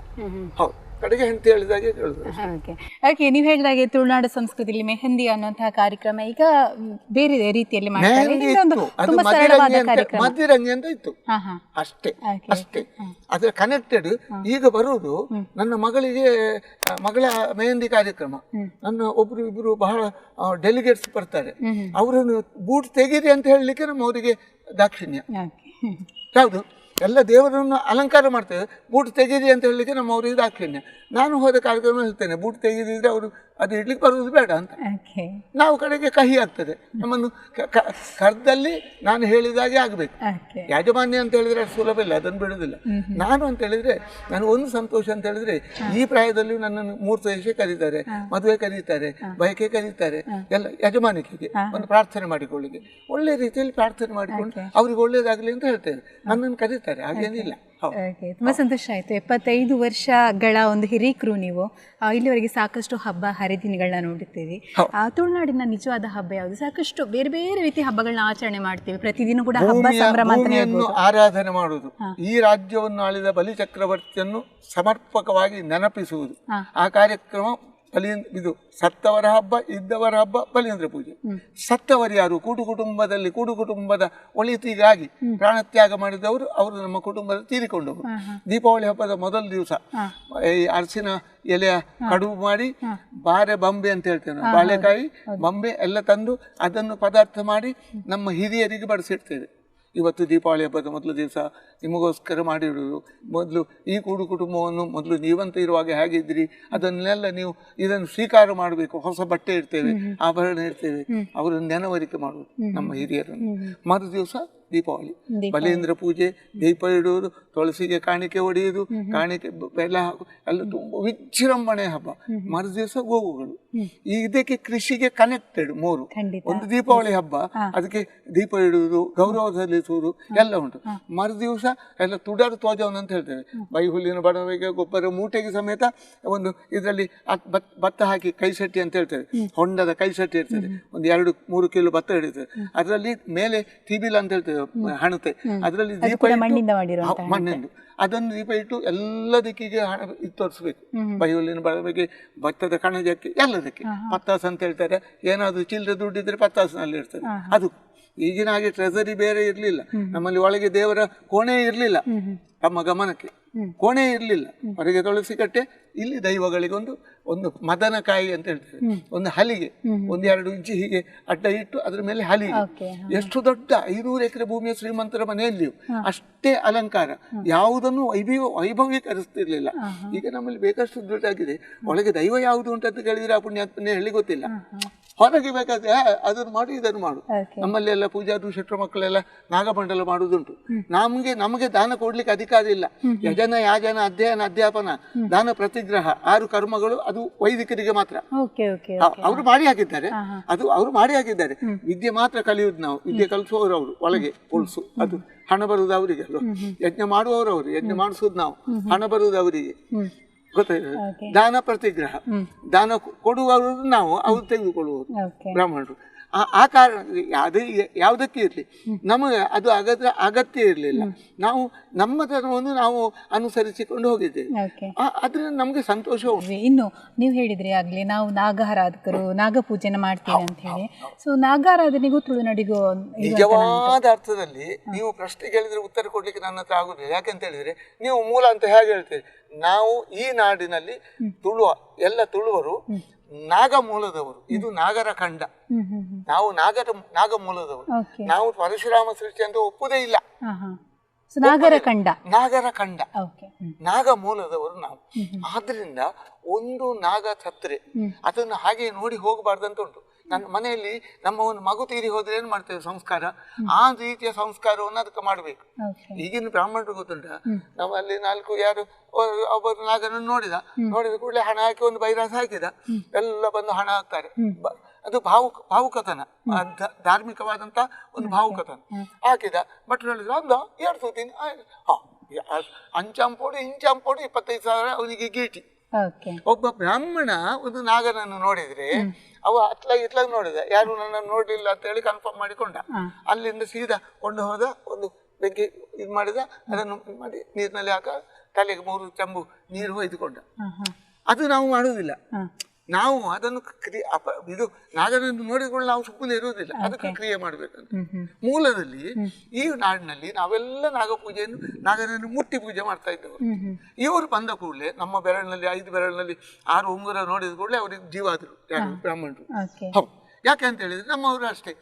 ಹೌದು, ಕಡೆಗೆ ಹೆಂಡತಿ ಹೇಳಿದಾಗೆ ಓಕೆ, ನೀವು ಹೇಳಿದಾಗೆ ತುಳುನಾಡು ಸಂಸ್ಕೃತಿಯಲ್ಲಿ ಮೆಹಂದಿ ಅನ್ನುವಂತಹ ಕಾರ್ಯಕ್ರಮ ಈಗ ಬೇರೆ ರೀತಿಯಲ್ಲಿ ಮದ್ದಿರಂಗಿ ಅಂತ ಇತ್ತು, ಅಷ್ಟೇ. ಅದ್ರ ಕನೆಕ್ಟೆಡ್ ಈಗ ಬರುವುದು ನನ್ನ ಮಗಳ ಮೆಹಂದಿ ಕಾರ್ಯಕ್ರಮ. ನನ್ನ ಇಬ್ರು ಬಹಳ ಡೆಲಿಗೇಟ್ಸ್ ಬರ್ತಾರೆ, ಅವರನ್ನು ಬೂಟ್ ತೆಗೀರಿ ಅಂತ ಹೇಳಲಿಕ್ಕೆ ನಮ್ಮವರಿಗೆ ದಾಕ್ಷಿಣ್ಯ. ಯಾವುದು ಎಲ್ಲ ದೇವರನ್ನು ಅಲಂಕಾರ ಮಾಡ್ತೇವೆ, ಬೂಟ್ ತೆಗೀರಿ ಅಂತ ಹೇಳಲಿಕ್ಕೆ ನಮ್ಮವರಿಗೆ ದಾಕ್ಷಿಣ್ಯ. ನಾನು ಹೋದ ಕಾರ್ಯಕ್ರಮ ಹೇಳ್ತೇನೆ, ಬೂಟ್ ತೆಗೀದಿದ್ರೆ ಅವರು ಅದು ಇಡ್ಲಿಕ್ಕೆ ಬರುವುದು ಬೇಡ ಅಂತ. ನಾವು ಕಡೆಗೆ ಕಹಿ ಆಗ್ತದೆ. ನಮ್ಮನ್ನು ಕರ್ದಲ್ಲಿ ನಾನು ಹೇಳಿದಾಗೆ ಆಗಬೇಕು. ಯಾಜಮಾನ್ಯ ಅಂತ ಹೇಳಿದ್ರೆ ಅಷ್ಟು ಸುಲಭ ಇಲ್ಲ, ಅದನ್ನು ಬಿಡುವುದಿಲ್ಲ. ನಾನು ಅಂತ ಹೇಳಿದ್ರೆ ನನಗೆ ಒಂದು ಸಂತೋಷ ಅಂತ ಹೇಳಿದ್ರೆ, ಈ ಪ್ರಾಯದಲ್ಲಿ ನನ್ನನ್ನು 3 ದೇಶ ಕರೀತಾರೆ, ಮದುವೆ ಕರೀತಾರೆ, ಬಯಕೆ ಕರೀತಾರೆ, ಎಲ್ಲ ಯಜಮಾನಿಕೆಗೆ ಒಂದು ಪ್ರಾರ್ಥನೆ ಮಾಡಿಕೊಳ್ಳಿಕ್ಕೆ, ಒಳ್ಳೆ ರೀತಿಯಲ್ಲಿ ಪ್ರಾರ್ಥನೆ ಮಾಡಿಕೊಂಡು ಅವ್ರಿಗೆ ಒಳ್ಳೇದಾಗಲಿ ಅಂತ ಹೇಳ್ತೇನೆ. ನನ್ನನ್ನು ಕರೀತಾರೆ, ಹಾಗೇನಿಲ್ಲ. ತುಂಬಾ ಸಂತೋಷ ಆಯ್ತು. 75 ವರ್ಷಗಳ ಒಂದು ಹಿರೀಕರು ನೀವು. ಇಲ್ಲಿವರೆಗೆ ಸಾಕಷ್ಟು ಹಬ್ಬ ಹರಿದಿನಗಳನ್ನ ನೋಡುತ್ತೇವೆ. ತುಳುನಾಡಿನ ನಿಜವಾದ ಹಬ್ಬ ಯಾವುದು? ಸಾಕಷ್ಟು ಬೇರೆ ಬೇರೆ ರೀತಿಯ ಹಬ್ಬಗಳನ್ನ ಆಚರಣೆ ಮಾಡ್ತೇವೆ. ಪ್ರತಿದಿನ ಕೂಡ ಹಬ್ಬ ಸಂಭ್ರಮ ಆರಾಧನೆ ಮಾಡುವುದು, ಈ ರಾಜ್ಯವನ್ನು ಆಳಿದ ಬಲಿ ಚಕ್ರವರ್ತಿಯನ್ನು ಸಮರ್ಪಕವಾಗಿ ನೆನಪಿಸುವುದು. ಆ ಕಾರ್ಯಕ್ರಮ ಇದು ಸತ್ತವರ ಹಬ್ಬ, ಇದ್ದವರ ಹಬ್ಬ, ಬಲಿಂದ್ರ ಪೂಜೆ. ಸತ್ತವರು ಯಾರು? ಕೂಡು ಕುಟುಂಬದ ಒಳಿತಿಗಾಗಿ ಪ್ರಾಣತ್ಯಾಗ ಮಾಡಿದವರು, ಅವರು ನಮ್ಮ ಕುಟುಂಬದ ತೀರಿಕೊಂಡವರು. ದೀಪಾವಳಿ ಹಬ್ಬದ ಮೊದಲ ದಿವಸ ಈ ಅರಸಿನ ಎಲೆಯ ಕಡುಬು ಮಾಡಿ, ಬಾರೆ ಬಂಬೆ ಅಂತ ಹೇಳ್ತೇವೆ, ಬಾಳೆಕಾಯಿ ಬಂಬೆ ಎಲ್ಲ ತಂದು ಅದನ್ನು ಪದಾರ್ಥ ಮಾಡಿ ನಮ್ಮ ಹಿರಿಯರಿಗೆ ಬಡಿಸಿಡ್ತೇವೆ. ಇವತ್ತು ದೀಪಾವಳಿ ಹಬ್ಬದ ಮೊದಲ ದಿವಸ ನಿಮಗೋಸ್ಕರ ಮಾಡಿಡುವುದು. ಮೊದಲು ಈ ಕುಟುಂಬವನ್ನು ಮೊದಲು ನೀವಂತ ಇರುವಾಗ ಹೇಗಿದ್ರಿ ಅದನ್ನೆಲ್ಲ ನೀವು ಇದನ್ನು ಸ್ವೀಕಾರ ಮಾಡಬೇಕು. ಹೊಸ ಬಟ್ಟೆ ಇರ್ತೇವೆ, ಆಭರಣ ಇರ್ತೇವೆ, ಅವರನ್ನು ನೆನವರಿಕೆ ಮಾಡುವುದು ನಮ್ಮ ಹಿರಿಯರನ್ನು. ಮರು ದಿವಸ ದೀಪಾವಳಿ, ಬಲೇಂದ್ರ ಪೂಜೆ, ದೀಪ ಇಡುವುದು, ತುಳಸಿಗೆ ಕಾಣಿಕೆ ಹೊಡೆಯುವುದು, ಕಾಣಿಕೆ ಬೆಲ್ಲ ಹಾಕು, ಎಲ್ಲ ತುಂಬ ವಿಜೃಂಭಣೆ ಹಬ್ಬ. ಮರು ದಿವಸ ಗೋವುಗಳು. ಇದಕ್ಕೆ ಕೃಷಿಗೆ ಕನೆಕ್ಟೆಡ್ 3. ಒಂದು ದೀಪಾವಳಿ ಹಬ್ಬ, ಅದಕ್ಕೆ ದೀಪ ಇಡುವುದು, ಗೌರವ ಸಲ್ಲಿಸುವುದು ಎಲ್ಲ ಉಂಟು. ಮರು ದಿವಸ ಎಲ್ಲ ತುಡಾರು ತ್ವಜವನ್ನು ಅಂತ ಹೇಳ್ತೇವೆ. ಬೈಹುಲ್ಲಿನ ಬಡವೆಗೆ ಗೊಬ್ಬರ ಮೂಟೆಗೆ ಸಮೇತ ಒಂದು ಇದರಲ್ಲಿ ಭತ್ತ ಹಾಕಿ ಕೈಸಟ್ಟಿ ಅಂತ ಹೇಳ್ತೇವೆ, ಹೊಂಡದ ಕೈಸಟ್ಟಿ ಇರ್ತದೆ, ಒಂದು 2-3 ಕಿಲೋ ಭತ್ತ ಹಿಡಿತೇವೆ. ಅದರಲ್ಲಿ ಮೇಲೆ ತಿಬಿಲ ಅಂತ ಹೇಳ್ತೇವೆ, ಹಣತೆ, ಅದರಲ್ಲಿ ದೀಪ ಮಣ್ಣಿಂದು, ಅದನ್ನು ದೀಪ ಇಟ್ಟು ಎಲ್ಲ ದಿಕ್ಕಿಗೆ ತೋರಿಸ್ಬೇಕು. ಬೈಹುಲ್ಲಿನ ಬಡವೆಗೆ, ಭತ್ತದ ಕಣಜಕ್ಕೆ, ಎಲ್ಲದಕ್ಕೆ. ಪತ್ತಾಸ್ ಅಂತ ಹೇಳ್ತಾರೆ, ಏನಾದ್ರು ಚಿಲ್ಲರೆ ದುಡ್ಡಿದ್ರೆ ಪತ್ತಾಸ್ನಲ್ಲಿ ಇರ್ತದೆ. ಅದು ಈಗಿನ ಹಾಗೆ ಟ್ರೆಸರಿ ಬೇರೆ ಇರಲಿಲ್ಲ ನಮ್ಮಲ್ಲಿ. ಒಳಗೆ ದೇವರ ಕೋಣೆ ಇರಲಿಲ್ಲ, ತಮ್ಮ ಗಮನಕ್ಕೆ ಕೋಣೆ ಇರಲಿಲ್ಲ. ಹೊರಗೆ ತುಳಸಿ ಕಟ್ಟೆ, ಇಲ್ಲಿ ದೈವಗಳಿಗೆ ಒಂದು ಮದನಕಾಯಿ ಅಂತ ಹೇಳ್ತೇವೆ, ಒಂದು ಹಲಿಗೆ 1-2 ಇಂಚು ಹೀಗೆ ಅಡ್ಡ ಇಟ್ಟು ಅದ್ರ ಮೇಲೆ ಹಲಿಗೆ. ಎಷ್ಟು ದೊಡ್ಡ 500 ಎಕರೆ ಭೂಮಿಯ ಶ್ರೀಮಂತರ ಮನೆಯಲ್ಲಿಯೂ ಅಷ್ಟೇ ಅಲಂಕಾರ, ಯಾವುದನ್ನು ವೈಭವೀಕರಿಸ್ತಿರ್ಲಿಲ್ಲ. ಈಗ ನಮ್ಮಲ್ಲಿ ಬೇಕಷ್ಟು ದುಡ್ಡಾಗಿದೆ, ಒಳಗೆ ದೈವ ಯಾವುದು ಉಂಟಂತ ಕೇಳಿದ್ರೆ ಆ ಪುಣ್ಯಾತ್ಮನೇ ಹೇಳಿ ಗೊತ್ತಿಲ್ಲ. ಹೊರಗೆ ಬೇಕಾದ್ರೆ ಅದನ್ನು ಮಾಡು ಇದನ್ನು ಮಾಡು. ನಮ್ಮಲ್ಲಿ ಎಲ್ಲ ಪೂಜಾರು ಶೆಟ್ರ ಮಕ್ಕಳೆಲ್ಲ ನಾಗಮಂಡಲ ಮಾಡುವುದುಂಟು. ನಮಗೆ ದಾನ ಕೊಡ್ಲಿಕ್ಕೆ ಅಧಿಕಾರ ಇಲ್ಲ. ಯಜನ ಯಾಜನ ಅಧ್ಯಯನ ಅಧ್ಯಾಪನ ದಾನ ಪ್ರತಿಗ್ರಹ 6 ಕರ್ಮಗಳು ಅದು ವೈದಿಕರಿಗೆ ಮಾತ್ರ. ಅವರು ಮಾಡಿ ಹಾಕಿದ್ದಾರೆ, ಅವರು ಮಾಡಿ ಹಾಕಿದ್ದಾರೆ. ವಿದ್ಯೆ ಮಾತ್ರ ಕಲಿಯುವುದು ನಾವು, ವಿದ್ಯೆ ಕಲಿಸುವವರು ಅವರು, ಒಳಗೆ ಕೊಲ್ಸು ಅದು ಹಣ ಬರುವುದು ಅವರಿಗೆ ಅಲ್ವ. ಯಜ್ಞ ಮಾಡುವವರು ಅವರು, ಯಜ್ಞ ಮಾಡಿಸುವುದು ನಾವು, ಹಣ ಬರುವುದು ಅವರಿಗೆ. ಗೊತ್ತಾಯ್ತು. ದಾನ ಪ್ರತಿಗ್ರಹ, ದಾನ ಕೊಡುವವರು ನಾವು, ಅವರು ತೆಗೆದುಕೊಳ್ಳುವರು ಬ್ರಾಹ್ಮಣರು. ಆ ಕಾರಣ ಅದೇ ಯಾವುದಕ್ಕೆ ಇರಲಿ ನಮಗೆ ಅದು ಅಗತ್ಯ ಇರಲಿಲ್ಲ. ನಾವು ನಮ್ಮ ಧರ್ಮವನ್ನು ನಾವು ಅನುಸರಿಸಿಕೊಂಡು ಹೋಗಿದ್ದೇವೆ, ಅದರಿಂದ ನಮಗೆ ಸಂತೋಷ ಉಂಟು. ಇನ್ನು ನೀವು ಹೇಳಿದ್ರಿ ಆಗ್ಲಿ ನಾವು ನಾಗಾರಾಧಕರು, ನಾಗ ಪೂಜೆನ ಮಾಡ್ತೀವಿ ಅಂತ ಹೇಳಿ. ಸೊ ನಾಗಾರಾಧನೆಗೂ ತುಳುನಾಡಿಗೂ ನಿಜವಾದ ಅರ್ಥದಲ್ಲಿ ನೀವು ಪ್ರಶ್ನೆ ಕೇಳಿದ್ರೆ ಉತ್ತರ ಕೊಡ್ಲಿಕ್ಕೆ ನನ್ನ ಹತ್ರ ಆಗುದಿಲ್ಲ. ಯಾಕೆಂತ ಹೇಳಿದ್ರೆ ನೀವು ಮೂಲ ಅಂತ ಹೇಗೆ ಹೇಳ್ತೀರಿ. ನಾವು ಈ ನಾಡಿನಲ್ಲಿ ಎಲ್ಲ ತುಳುವರು ನಾಗ ಮೂಲದವರು. ಇದು ನಾಗರ ಖಂಡ, ನಾವು ನಾಗ ಮೂಲದವರು. ನಾವು ಪರಶುರಾಮ ಸೃಷ್ಟಿ ಅಂತ ಒಪ್ಪುದೇ ಇಲ್ಲ. ನಾಗರ ಖಂಡ ನಾಗ ಮೂಲದವರು ನಾವು. ಆದ್ರಿಂದ ಒಂದು ನಾಗ ಸತ್ರೆ ಅದನ್ನು ಹಾಗೆ ನೋಡಿ ಹೋಗಬಾರ್ದಂತ ಉಂಟು. ನನ್ನ ಮನೆಯಲ್ಲಿ ನಮ್ಮ ಒಂದು ಮಗು ತೀರಿ ಹೋದ್ರೆ ಏನ್ ಮಾಡ್ತೇವೆ ಸಂಸ್ಕಾರ, ಆ ರೀತಿಯ ಸಂಸ್ಕಾರವನ್ನು ಅದಕ್ಕೆ ಮಾಡಬೇಕು. ಈಗಿನ ಬ್ರಾಹ್ಮಣರು ಗೊತ್ತುಂಟ, ನಮ್ಮಲ್ಲಿ 4 ಯಾರು ಒಬ್ಬರು ನಾಗನನ್ನು ನೋಡಿದ ಕೂಡಲೇ ಹಣ ಹಾಕಿ ಒಂದು ಬೈರಾಸ ಹಾಕಿದ, ಎಲ್ಲ ಬಂದು ಹಣ ಹಾಕ್ತಾರೆ. ಅದು ಭಾವುಕತನ, ಧಾರ್ಮಿಕವಾದಂತ ಒಂದು ಭಾವುಕತನ. ಹಾಕಿದ ಭಟ್ರು ಹೇಳಿದ್ರು ಅಂದ ಏರ್ಸೋತೀನಿ, ಅಂಚಾಂಪೋಡು ಇಂಚಾಂಪೋಡು 25,000 ಅವನಿಗೆ ಗೀಟಿ. ಒಬ್ಬ ಬ್ರಾಹ್ಮಣ ಒಂದು ನಾಗನನ್ನು ನೋಡಿದ್ರೆ ಅವ ಇತ್ಲಾಗ ನೋಡಿದ, ಯಾರು ನನ್ನನ್ನು ನೋಡ್ಲಿಲ್ಲ ಅಂತ ಹೇಳಿ ಕನ್ಫರ್ಮ್ ಮಾಡಿಕೊಂಡ. ಅಲ್ಲಿಂದ ಸೀದಾ ಕೊಂಡು ಹೋದ, ಒಂದು ಬೆಂಕಿ ಇದು ಮಾಡಿದ, ಅದನ್ನು ಮಾಡಿ ನೀರಿನಲ್ಲಿ ಹಾಕ ತಲೆಗೆ 3 ಚಂಬು ನೀರು ಹೊಯ್ದುಕೊಂಡ. ಅದು ನಾವು ಮಾಡುವುದಿಲ್ಲ. ನಾವು ಅದನ್ನು ಇದು ನಾಗನನ್ನು ನೋಡಿಕೊಂಡು ನಾವು ಸುಮ್ಮನೆ ಇರುವುದಿಲ್ಲ, ಅದಕ್ಕೆ ಕ್ರಿಯೆ ಮಾಡಬೇಕಂತ. ಮೂಲದಲ್ಲಿ ಈ ನಾಡಿನಲ್ಲಿ ನಾವೆಲ್ಲ ನಾಗಪೂಜೆಯನ್ನು ನಾಗನನ್ನು ಮುಟ್ಟಿ ಪೂಜೆ ಮಾಡ್ತಾ ಇದ್ದವರು. ಇವರು ಬಂದ ಕೂಡಲೇ ನಮ್ಮ ಬೆರಳಿನಲ್ಲಿ 5 ಬೆರಳಿನಲ್ಲಿ 6 ಉಂಗುರ ನೋಡಿದ ಕೂಡಲೇ ಅವ್ರಿಗೆ ಜೀವಾದರು, ಯಾರು ಬ್ರಾಹ್ಮಣರು. ಹೌದು, ಯಾಕೆ ಅಂತ ಹೇಳಿದ್ರೆ ನಮ್ಮವರು ಅಷ್ಟೇ.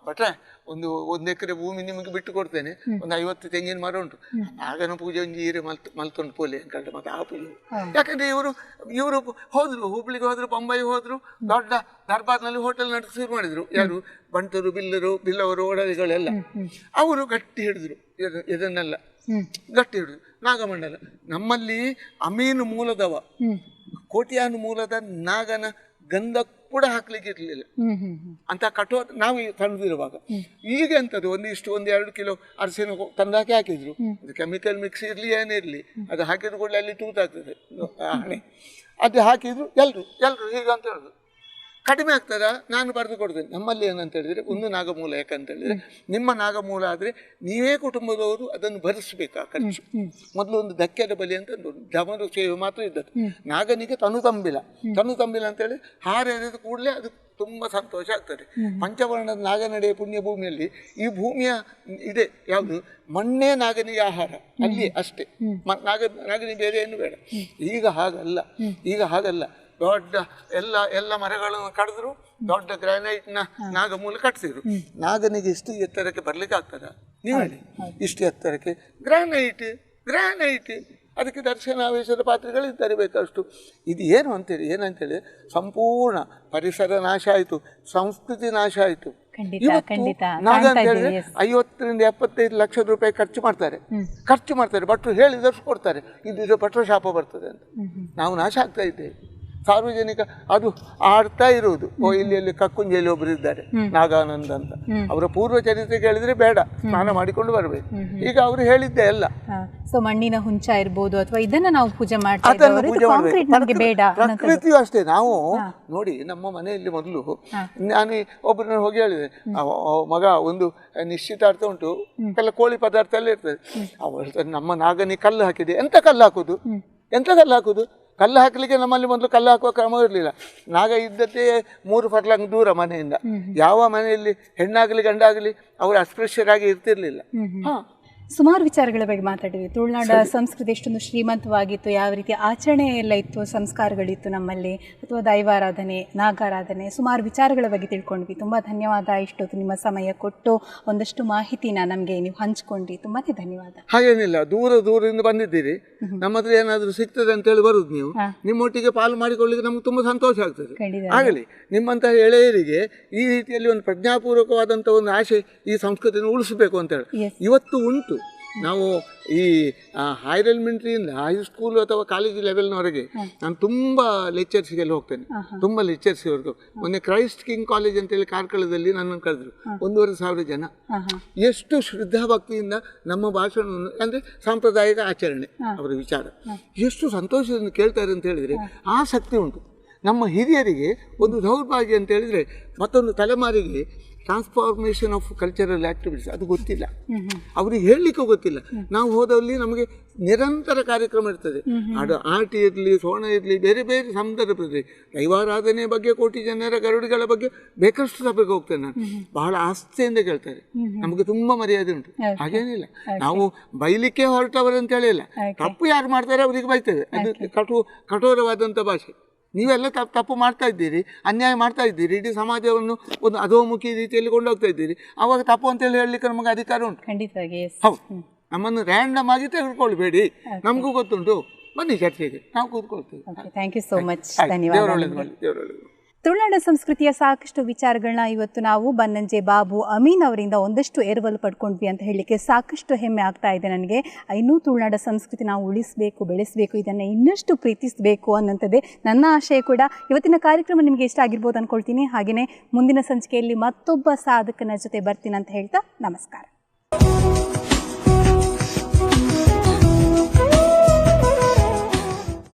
ಭಟ್ರೆ ಒಂದು ಎಕರೆ ಭೂಮಿ ನಿಮಗೆ ಬಿಟ್ಟು ಕೊಡ್ತೇನೆ, ಒಂದು 50 ತೆಂಗಿನ ಮರ ಉಂಟು, ನಾಗನ ಪೂಜೆ ಒಂದು ಈರೆ ಮಲ್ತೊಂಡು ಪೋಲೆ ಅನ್ಕಂಡು ಮತ್ತೆ ಆ ಪೂಜೆ. ಯಾಕಂದ್ರೆ ಇವರು ಹೋದ್ರು, ಹುಬ್ಳಿಗೆ ಹೋದ್ರು, ಬೊಂಬೈ ಹೋದ್ರು, ದೊಡ್ಡ ದರ್ಬಾರ್ನಲ್ಲಿ ಹೋಟೆಲ್ ನಡೆಸಿ ಶುರು ಮಾಡಿದ್ರು. ಯಾರು ಬಂಟರು, ಬಿಲ್ಲವರು, ಒಡವೆಗಳೆಲ್ಲ ಅವರು ಗಟ್ಟಿ ಹಿಡಿದ್ರು, ಇದನ್ನೆಲ್ಲ ಗಟ್ಟಿ ಹಿಡಿದ್ರು. ನಾಗಮಂಡಲ ನಮ್ಮಲ್ಲಿ ಅಮೀನು ಮೂಲದವ, ಕೋಟ್ಯಾನು ಮೂಲದ ನಾಗನ ಗಂಧ ಕೂಡ ಹಾಕ್ಲಿಕ್ಕೆ ಇರ್ಲಿಲ್ಲ ಅಂತ ಕಠೋರ. ನಾವು ತಂದಿರುವಾಗ ಈಗ ಎಂತದ್ದು 1:2 ಕಿಲೋ ಅರಿಶಿನ ತಂದಾಕಿ ಹಾಕಿದ್ರು. ಅದು ಕೆಮಿಕಲ್ ಮಿಕ್ಸ್ ಇರ್ಲಿ ಏನಿರ್ಲಿ, ಅದು ಹಾಕಿದ ಕೂಡಲೇ ಅಲ್ಲಿ ತೂತಾಗ್ತದೆ ಹಣೆ. ಅದು ಹಾಕಿದ್ರು ಎಲ್ರು ಹೀಗಂತ ಹೇಳುದು. ಕಡಿಮೆ ಆಗ್ತದ, ನಾನು ಬರೆದು ಕೊಡ್ತೇನೆ. ನಮ್ಮಲ್ಲಿ ಏನಂತ ಹೇಳಿದ್ರೆ ಒಂದು ನಾಗಮೂಲ. ಯಾಕಂತ ಹೇಳಿದ್ರೆ ನಿಮ್ಮ ನಾಗಮೂಲ ಆದರೆ ನೀವೇ ಕುಟುಂಬದವರು ಅದನ್ನು ಭರಿಸಬೇಕಾ ಖರ್ಚು. ಮೊದಲು ಒಂದು ಧಕ್ಕೆದ ಬಲಿ ಅಂತ ಜಮರು ಸೇವೆ ಮಾತ್ರ ಇದ್ದದ್ದು. ನಾಗನಿಗೆ ತನು ತಂಬಿಲ್ಲ ಅಂತೇಳಿ ಹಾರ ಎರೆದ ಕೂಡಲೇ ಅದು ತುಂಬ ಸಂತೋಷ ಆಗ್ತದೆ. ಪಂಚವರ್ಣದ ನಾಗನಡೆಯ ಪುಣ್ಯ ಭೂಮಿಯಲ್ಲಿ ಈ ಭೂಮಿಯ ಇದೆ ಯಾವುದು, ಮಣ್ಣೇ ನಾಗನಿಗೆ ಆಹಾರ ಅಲ್ಲಿ ಅಷ್ಟೇ. ನಾಗನಿಗೆ ಬೇರೆ ಏನು ಬೇಡ. ಈಗ ಹಾಗಲ್ಲ. ದೊಡ್ಡ ಎಲ್ಲ ಮರಗಳನ್ನು ಕಡಿದ್ರು, ದೊಡ್ಡ ಗ್ರಾನೈಟ್ನ ನಾಗಮೂಲ ಕಟ್ಟಿಸಿದ್ರು. ನಾಗನಿಗೆ ಇಷ್ಟು ಎತ್ತರಕ್ಕೆ ಬರ್ಲಿಕ್ಕೆ ಆಗ್ತದ ನೀವು ಹೇಳಿ? ಇಷ್ಟು ಎತ್ತರಕ್ಕೆ ಗ್ರಾನೈಟ್ ಅದಕ್ಕೆ ದರ್ಶನಾವೇಶದ ಪಾತ್ರೆಗಳಿದ್ದಾರೆ ಬೇಕಷ್ಟು. ಇದು ಏನಂತೇಳಿ ಸಂಪೂರ್ಣ ಪರಿಸರ ನಾಶ ಆಯಿತು, ಸಂಸ್ಕೃತಿ ನಾಶ ಆಯಿತು. ನಾಗ ಅಂತ ಹೇಳಿದ್ರೆ 50 ರಿಂದ 75 ಲಕ್ಷ ರೂಪಾಯಿ ಖರ್ಚು ಮಾಡ್ತಾರೆ. ಭಟ್ರು ಹೇಳಿದಷ್ಟು ಕೊಡ್ತಾರೆ. ಇದು ಭಟ್ರ ಶಾಪ ಬರ್ತದೆ ಅಂತ ನಾವು ನಾಶ ಆಗ್ತಾ ಇದ್ದೇವೆ. ಸಾರ್ವಜನಿಕ ಅದು ಆಡ್ತಾ ಇರುವುದು. ಇಲ್ಲಿ ಕಕ್ಕುಂಜೆಯಲ್ಲಿ ಒಬ್ರು ಇದ್ದಾರೆ, ನಾಗಾನಂದ ಅಂತ. ಅವರ ಪೂರ್ವ ಚರಿತ್ರೆ ಕೇಳಿದ್ರೆ ಬೇಡ, ಸ್ನಾನ ಮಾಡಿಕೊಂಡು ಬರಬೇಕು. ಈಗ ಅವರು ಹೇಳಿದ್ದೆ ಎಲ್ಲ. ಸೊ ಮಣ್ಣಿನ ಹುಂಚ ಇರ್ಬೋದು ಅಥವಾ ಇದನ್ನ ನಾವು ಪೂಜೆ ಮಾಡ್ತೇವೆ. ಪ್ರಕೃತಿಯು ಅಷ್ಟೇ. ನಾವು ನೋಡಿ, ನಮ್ಮ ಮನೆಯಲ್ಲಿ ಮೊದಲು ನಾನು ಒಬ್ಬರನ್ನ ಹೋಗಿ ಹೇಳಿದೆ, ಮಗ ಒಂದು ನಿಶ್ಚಿತಾರ್ಥ ಉಂಟು, ಎಲ್ಲ ಕೋಳಿ ಪದಾರ್ಥ ಎಲ್ಲ ಇರ್ತದೆ. ಅವಳು ನಮ್ಮ ನಾಗನಿಗೆ ಕಲ್ಲು ಹಾಕಿದೆ. ಎಂತ ಕಲ್ಲು ಹಾಕುದು? ಕಲ್ಲು ಹಾಕಲಿಕ್ಕೆ ನಮ್ಮಲ್ಲಿ ಮೊದಲು ಕಲ್ಲು ಹಾಕುವ ಕ್ರಮ ಇರಲಿಲ್ಲ. ನಾಗ ಇದ್ದದ್ದೇ 3 ಫರ್ಲಾಂಗ್ ದೂರ ಮನೆಯಿಂದ. ಯಾವ ಮನೆಯಲ್ಲಿ ಹೆಣ್ಣಾಗಲಿ ಗಂಡಾಗಲಿ ಅವರು ಅಸ್ಪೃಶ್ಯರಾಗಿ ಇರ್ತಿರ್ಲಿಲ್ಲ. ಸುಮಾರು ವಿಚಾರಗಳ ಬಗ್ಗೆ ಮಾತಾಡಿದ್ವಿ. ತುಳುನಾಡ ಸಂಸ್ಕೃತಿ ಎಷ್ಟೊಂದು ಶ್ರೀಮಂತವಾಗಿತ್ತು, ಯಾವ ರೀತಿ ಆಚರಣೆ ಎಲ್ಲ ಇತ್ತು, ಸಂಸ್ಕಾರಗಳಿತ್ತು ನಮ್ಮಲ್ಲಿ, ಅಥವಾ ದೈವಾರಾಧನೆ, ನಾಗಾರಾಧನೆ, ಸುಮಾರು ವಿಚಾರಗಳ ಬಗ್ಗೆ ತಿಳ್ಕೊಂಡ್ವಿ. ತುಂಬ ಧನ್ಯವಾದ. ಇಷ್ಟೊತ್ತು ನಿಮ್ಮ ಸಮಯ ಕೊಟ್ಟು ಒಂದಷ್ಟು ಮಾಹಿತಿನ ನಮಗೆ ನೀವು ಹಂಚ್ಕೊಂಡ್ರಿ. ತುಂಬಾ ಧನ್ಯವಾದ. ಹಾಗೇನಿಲ್ಲ, ದೂರದಿಂದ ಬಂದಿದ್ದೀರಿ, ನಮ್ಮ ಹತ್ರ ಏನಾದರೂ ಸಿಗ್ತದೆ ಅಂತೇಳಿ ಬರುದು. ನೀವು ನಿಮ್ಮೊಟ್ಟಿಗೆ ಪಾಲು ಮಾಡಿಕೊಳ್ಳಿಕ್ಕೆ ನಮ್ಗೆ ತುಂಬ ಸಂತೋಷ ಆಗ್ತದೆ. ಆಗಲಿ, ನಿಮ್ಮಂತಹ ಎಳೆಯರಿಗೆ ಈ ರೀತಿಯಲ್ಲಿ ಒಂದು ಪ್ರಜ್ಞಾಪೂರ್ವಕವಾದಂಥ ಒಂದು ಆಶೆ ಈ ಸಂಸ್ಕೃತಿಯನ್ನು ಉಳಿಸಬೇಕು ಅಂತೇಳಿ ಇವತ್ತು ಉಂಟು. ನಾವು ಈ ಹೈಯರ್ ಎಲಿಮೆಂಟ್ರಿಯಿಂದ ಹೈಸ್ಕೂಲ್ ಅಥವಾ ಕಾಲೇಜ್ ಲೆವೆಲ್ನವರೆಗೆ ನಾನು ತುಂಬ ಲೆಕ್ಚರ್ಸ್ಗೆಲ್ಲ ಹೋಗ್ತೇನೆ, ತುಂಬ ಲೆಕ್ಚರ್ಸ್ವರೆಗೂ. ಮೊನ್ನೆ ಕ್ರೈಸ್ಟ್ ಕಿಂಗ್ ಕಾಲೇಜ್ ಅಂತೇಳಿ ಕಾರ್ಕಳದಲ್ಲಿ ನನ್ನನ್ನು ಕರೆದ್ರು. 1,500 ಜನ. ಎಷ್ಟು ಶ್ರದ್ಧಾಭಕ್ತಿಯಿಂದ ನಮ್ಮ ಭಾಷಣವನ್ನು ಅಂದರೆ ಸಾಂಪ್ರದಾಯಿಕ ಆಚರಣೆ ಅವರ ವಿಚಾರ ಎಷ್ಟು ಸಂತೋಷದಿಂದ ಕೇಳ್ತಾರೆ ಅಂತ ಹೇಳಿದರೆ ಆಸಕ್ತಿ ಉಂಟು. ನಮ್ಮ ಹಿರಿಯರಿಗೆ ಒಂದು ದೌರ್ಭಾಗ್ಯ ಅಂತ ಹೇಳಿದರೆ ಮತ್ತೊಂದು ತಲೆಮಾರಿಗೆ ಟ್ರಾನ್ಸ್ಫಾರ್ಮೇಷನ್ ಆಫ್ ಕಲ್ಚರಲ್ ಆಕ್ಟಿವಿಟೀಸ್ ಅದು ಗೊತ್ತಿಲ್ಲ, ಅವ್ರಿಗೆ ಹೇಳಲಿಕ್ಕೂ ಗೊತ್ತಿಲ್ಲ. ನಾವು ಹೋದಲ್ಲಿ ನಮಗೆ ನಿರಂತರ ಕಾರ್ಯಕ್ರಮ ಇರ್ತದೆ. ಅದು ಆಟಿ ಇರಲಿ, ಸೋಣ ಇರಲಿ, ಬೇರೆ ಬೇರೆ ಸಂದರ್ಭದಲ್ಲಿ ದೈವಾರಾಧನೆ ಬಗ್ಗೆ, ಕೋಟಿ ಜನರ ಗರುಡಿಗಳ ಬಗ್ಗೆ ಬೇಕಷ್ಟು ಸಭೆಗೆ ಹೋಗ್ತೇನೆ ನಾನು. ಬಹಳ ಆಸ್ಥೆಯಿಂದ ಕೇಳ್ತಾರೆ, ನಮಗೆ ತುಂಬ ಮರ್ಯಾದೆ ಉಂಟು. ಹಾಗೇನಿಲ್ಲ, ನಾವು ಬೈಲಿಕ್ಕೆ ಹೊರಟವರು ಅಂತ ಹೇಳಿಲ್ಲ. ತಪ್ಪು ಯಾರು ಮಾಡ್ತಾರೆ ಅವರಿಗೆ ಬೈತೇವೆ. ಅದು ಕಠೋರವಾದಂಥ ಭಾಷೆ. ನೀವೆಲ್ಲ ತಪ್ಪು ಮಾಡ್ತಾ ಇದ್ದೀರಿ, ಅನ್ಯಾಯ ಮಾಡ್ತಾ ಇದ್ದೀರಿ, ಇಡೀ ಸಮಾಜವನ್ನು ಒಂದು ಅಧೋಮುಖಿ ರೀತಿಯಲ್ಲಿ ಕೊಂಡೋಗ್ತಾ ಇದ್ದೀರಿ. ಆವಾಗ ತಪ್ಪು ಅಂತೇಳಿ ಹೇಳಲಿಕ್ಕೆ ನಮಗೆ ಅಧಿಕಾರ ಉಂಟು. ಖಂಡಿತವಾಗಿ ಹೌದು. ನಮ್ಮನ್ನು ರ್ಯಾಂಡಮ್ ಆಗಿ ತೆಗೆದುಕೊಳ್ಬೇಡಿ, ನಮಗೂ ಗೊತ್ತುಂಟು. ಬನ್ನಿ ಚರ್ಚೆಗೆ, ನಾವು ಕೂತ್ಕೊಳ್ತೀವಿ. Thank you so much. ಧನ್ಯವಾದ. ತುಳುನಾಡ ಸಂಸ್ಕೃತಿಯ ಸಾಕಷ್ಟು ವಿಚಾರಗಳನ್ನ ಇವತ್ತು ನಾವು ಬನ್ನಂಜೆ ಬಾಬು ಅಮೀನ್ ಅವರಿಂದ ಒಂದಷ್ಟು ಎರವಲು ಪಡ್ಕೊಂಡ್ವಿ ಅಂತ ಹೇಳಲಿಕ್ಕೆ ಸಾಕಷ್ಟು ಹೆಮ್ಮೆ ಆಗ್ತಾ ಇದೆ ನನಗೆ. ಇನ್ನೂ ತುಳುನಾಡ ಸಂಸ್ಕೃತಿ ನಾವು ಉಳಿಸಬೇಕು, ಬೆಳೆಸಬೇಕು, ಇದನ್ನು ಇನ್ನಷ್ಟು ಪ್ರೀತಿಸಬೇಕು ಅನ್ನೋಂಥದ್ದೇ ನನ್ನ ಆಶಯ ಕೂಡ. ಇವತ್ತಿನ ಕಾರ್ಯಕ್ರಮ ನಿಮಗೆ ಇಷ್ಟ ಆಗಿರ್ಬೋದು ಅಂದ್ಕೊಳ್ತೀನಿ. ಹಾಗೆಯೇ ಮುಂದಿನ ಸಂಚಿಕೆಯಲ್ಲಿ ಮತ್ತೊಬ್ಬ ಸಾಧಕನ ಜೊತೆ ಬರ್ತೀನಿ ಅಂತ ಹೇಳ್ತಾ ನಮಸ್ಕಾರ.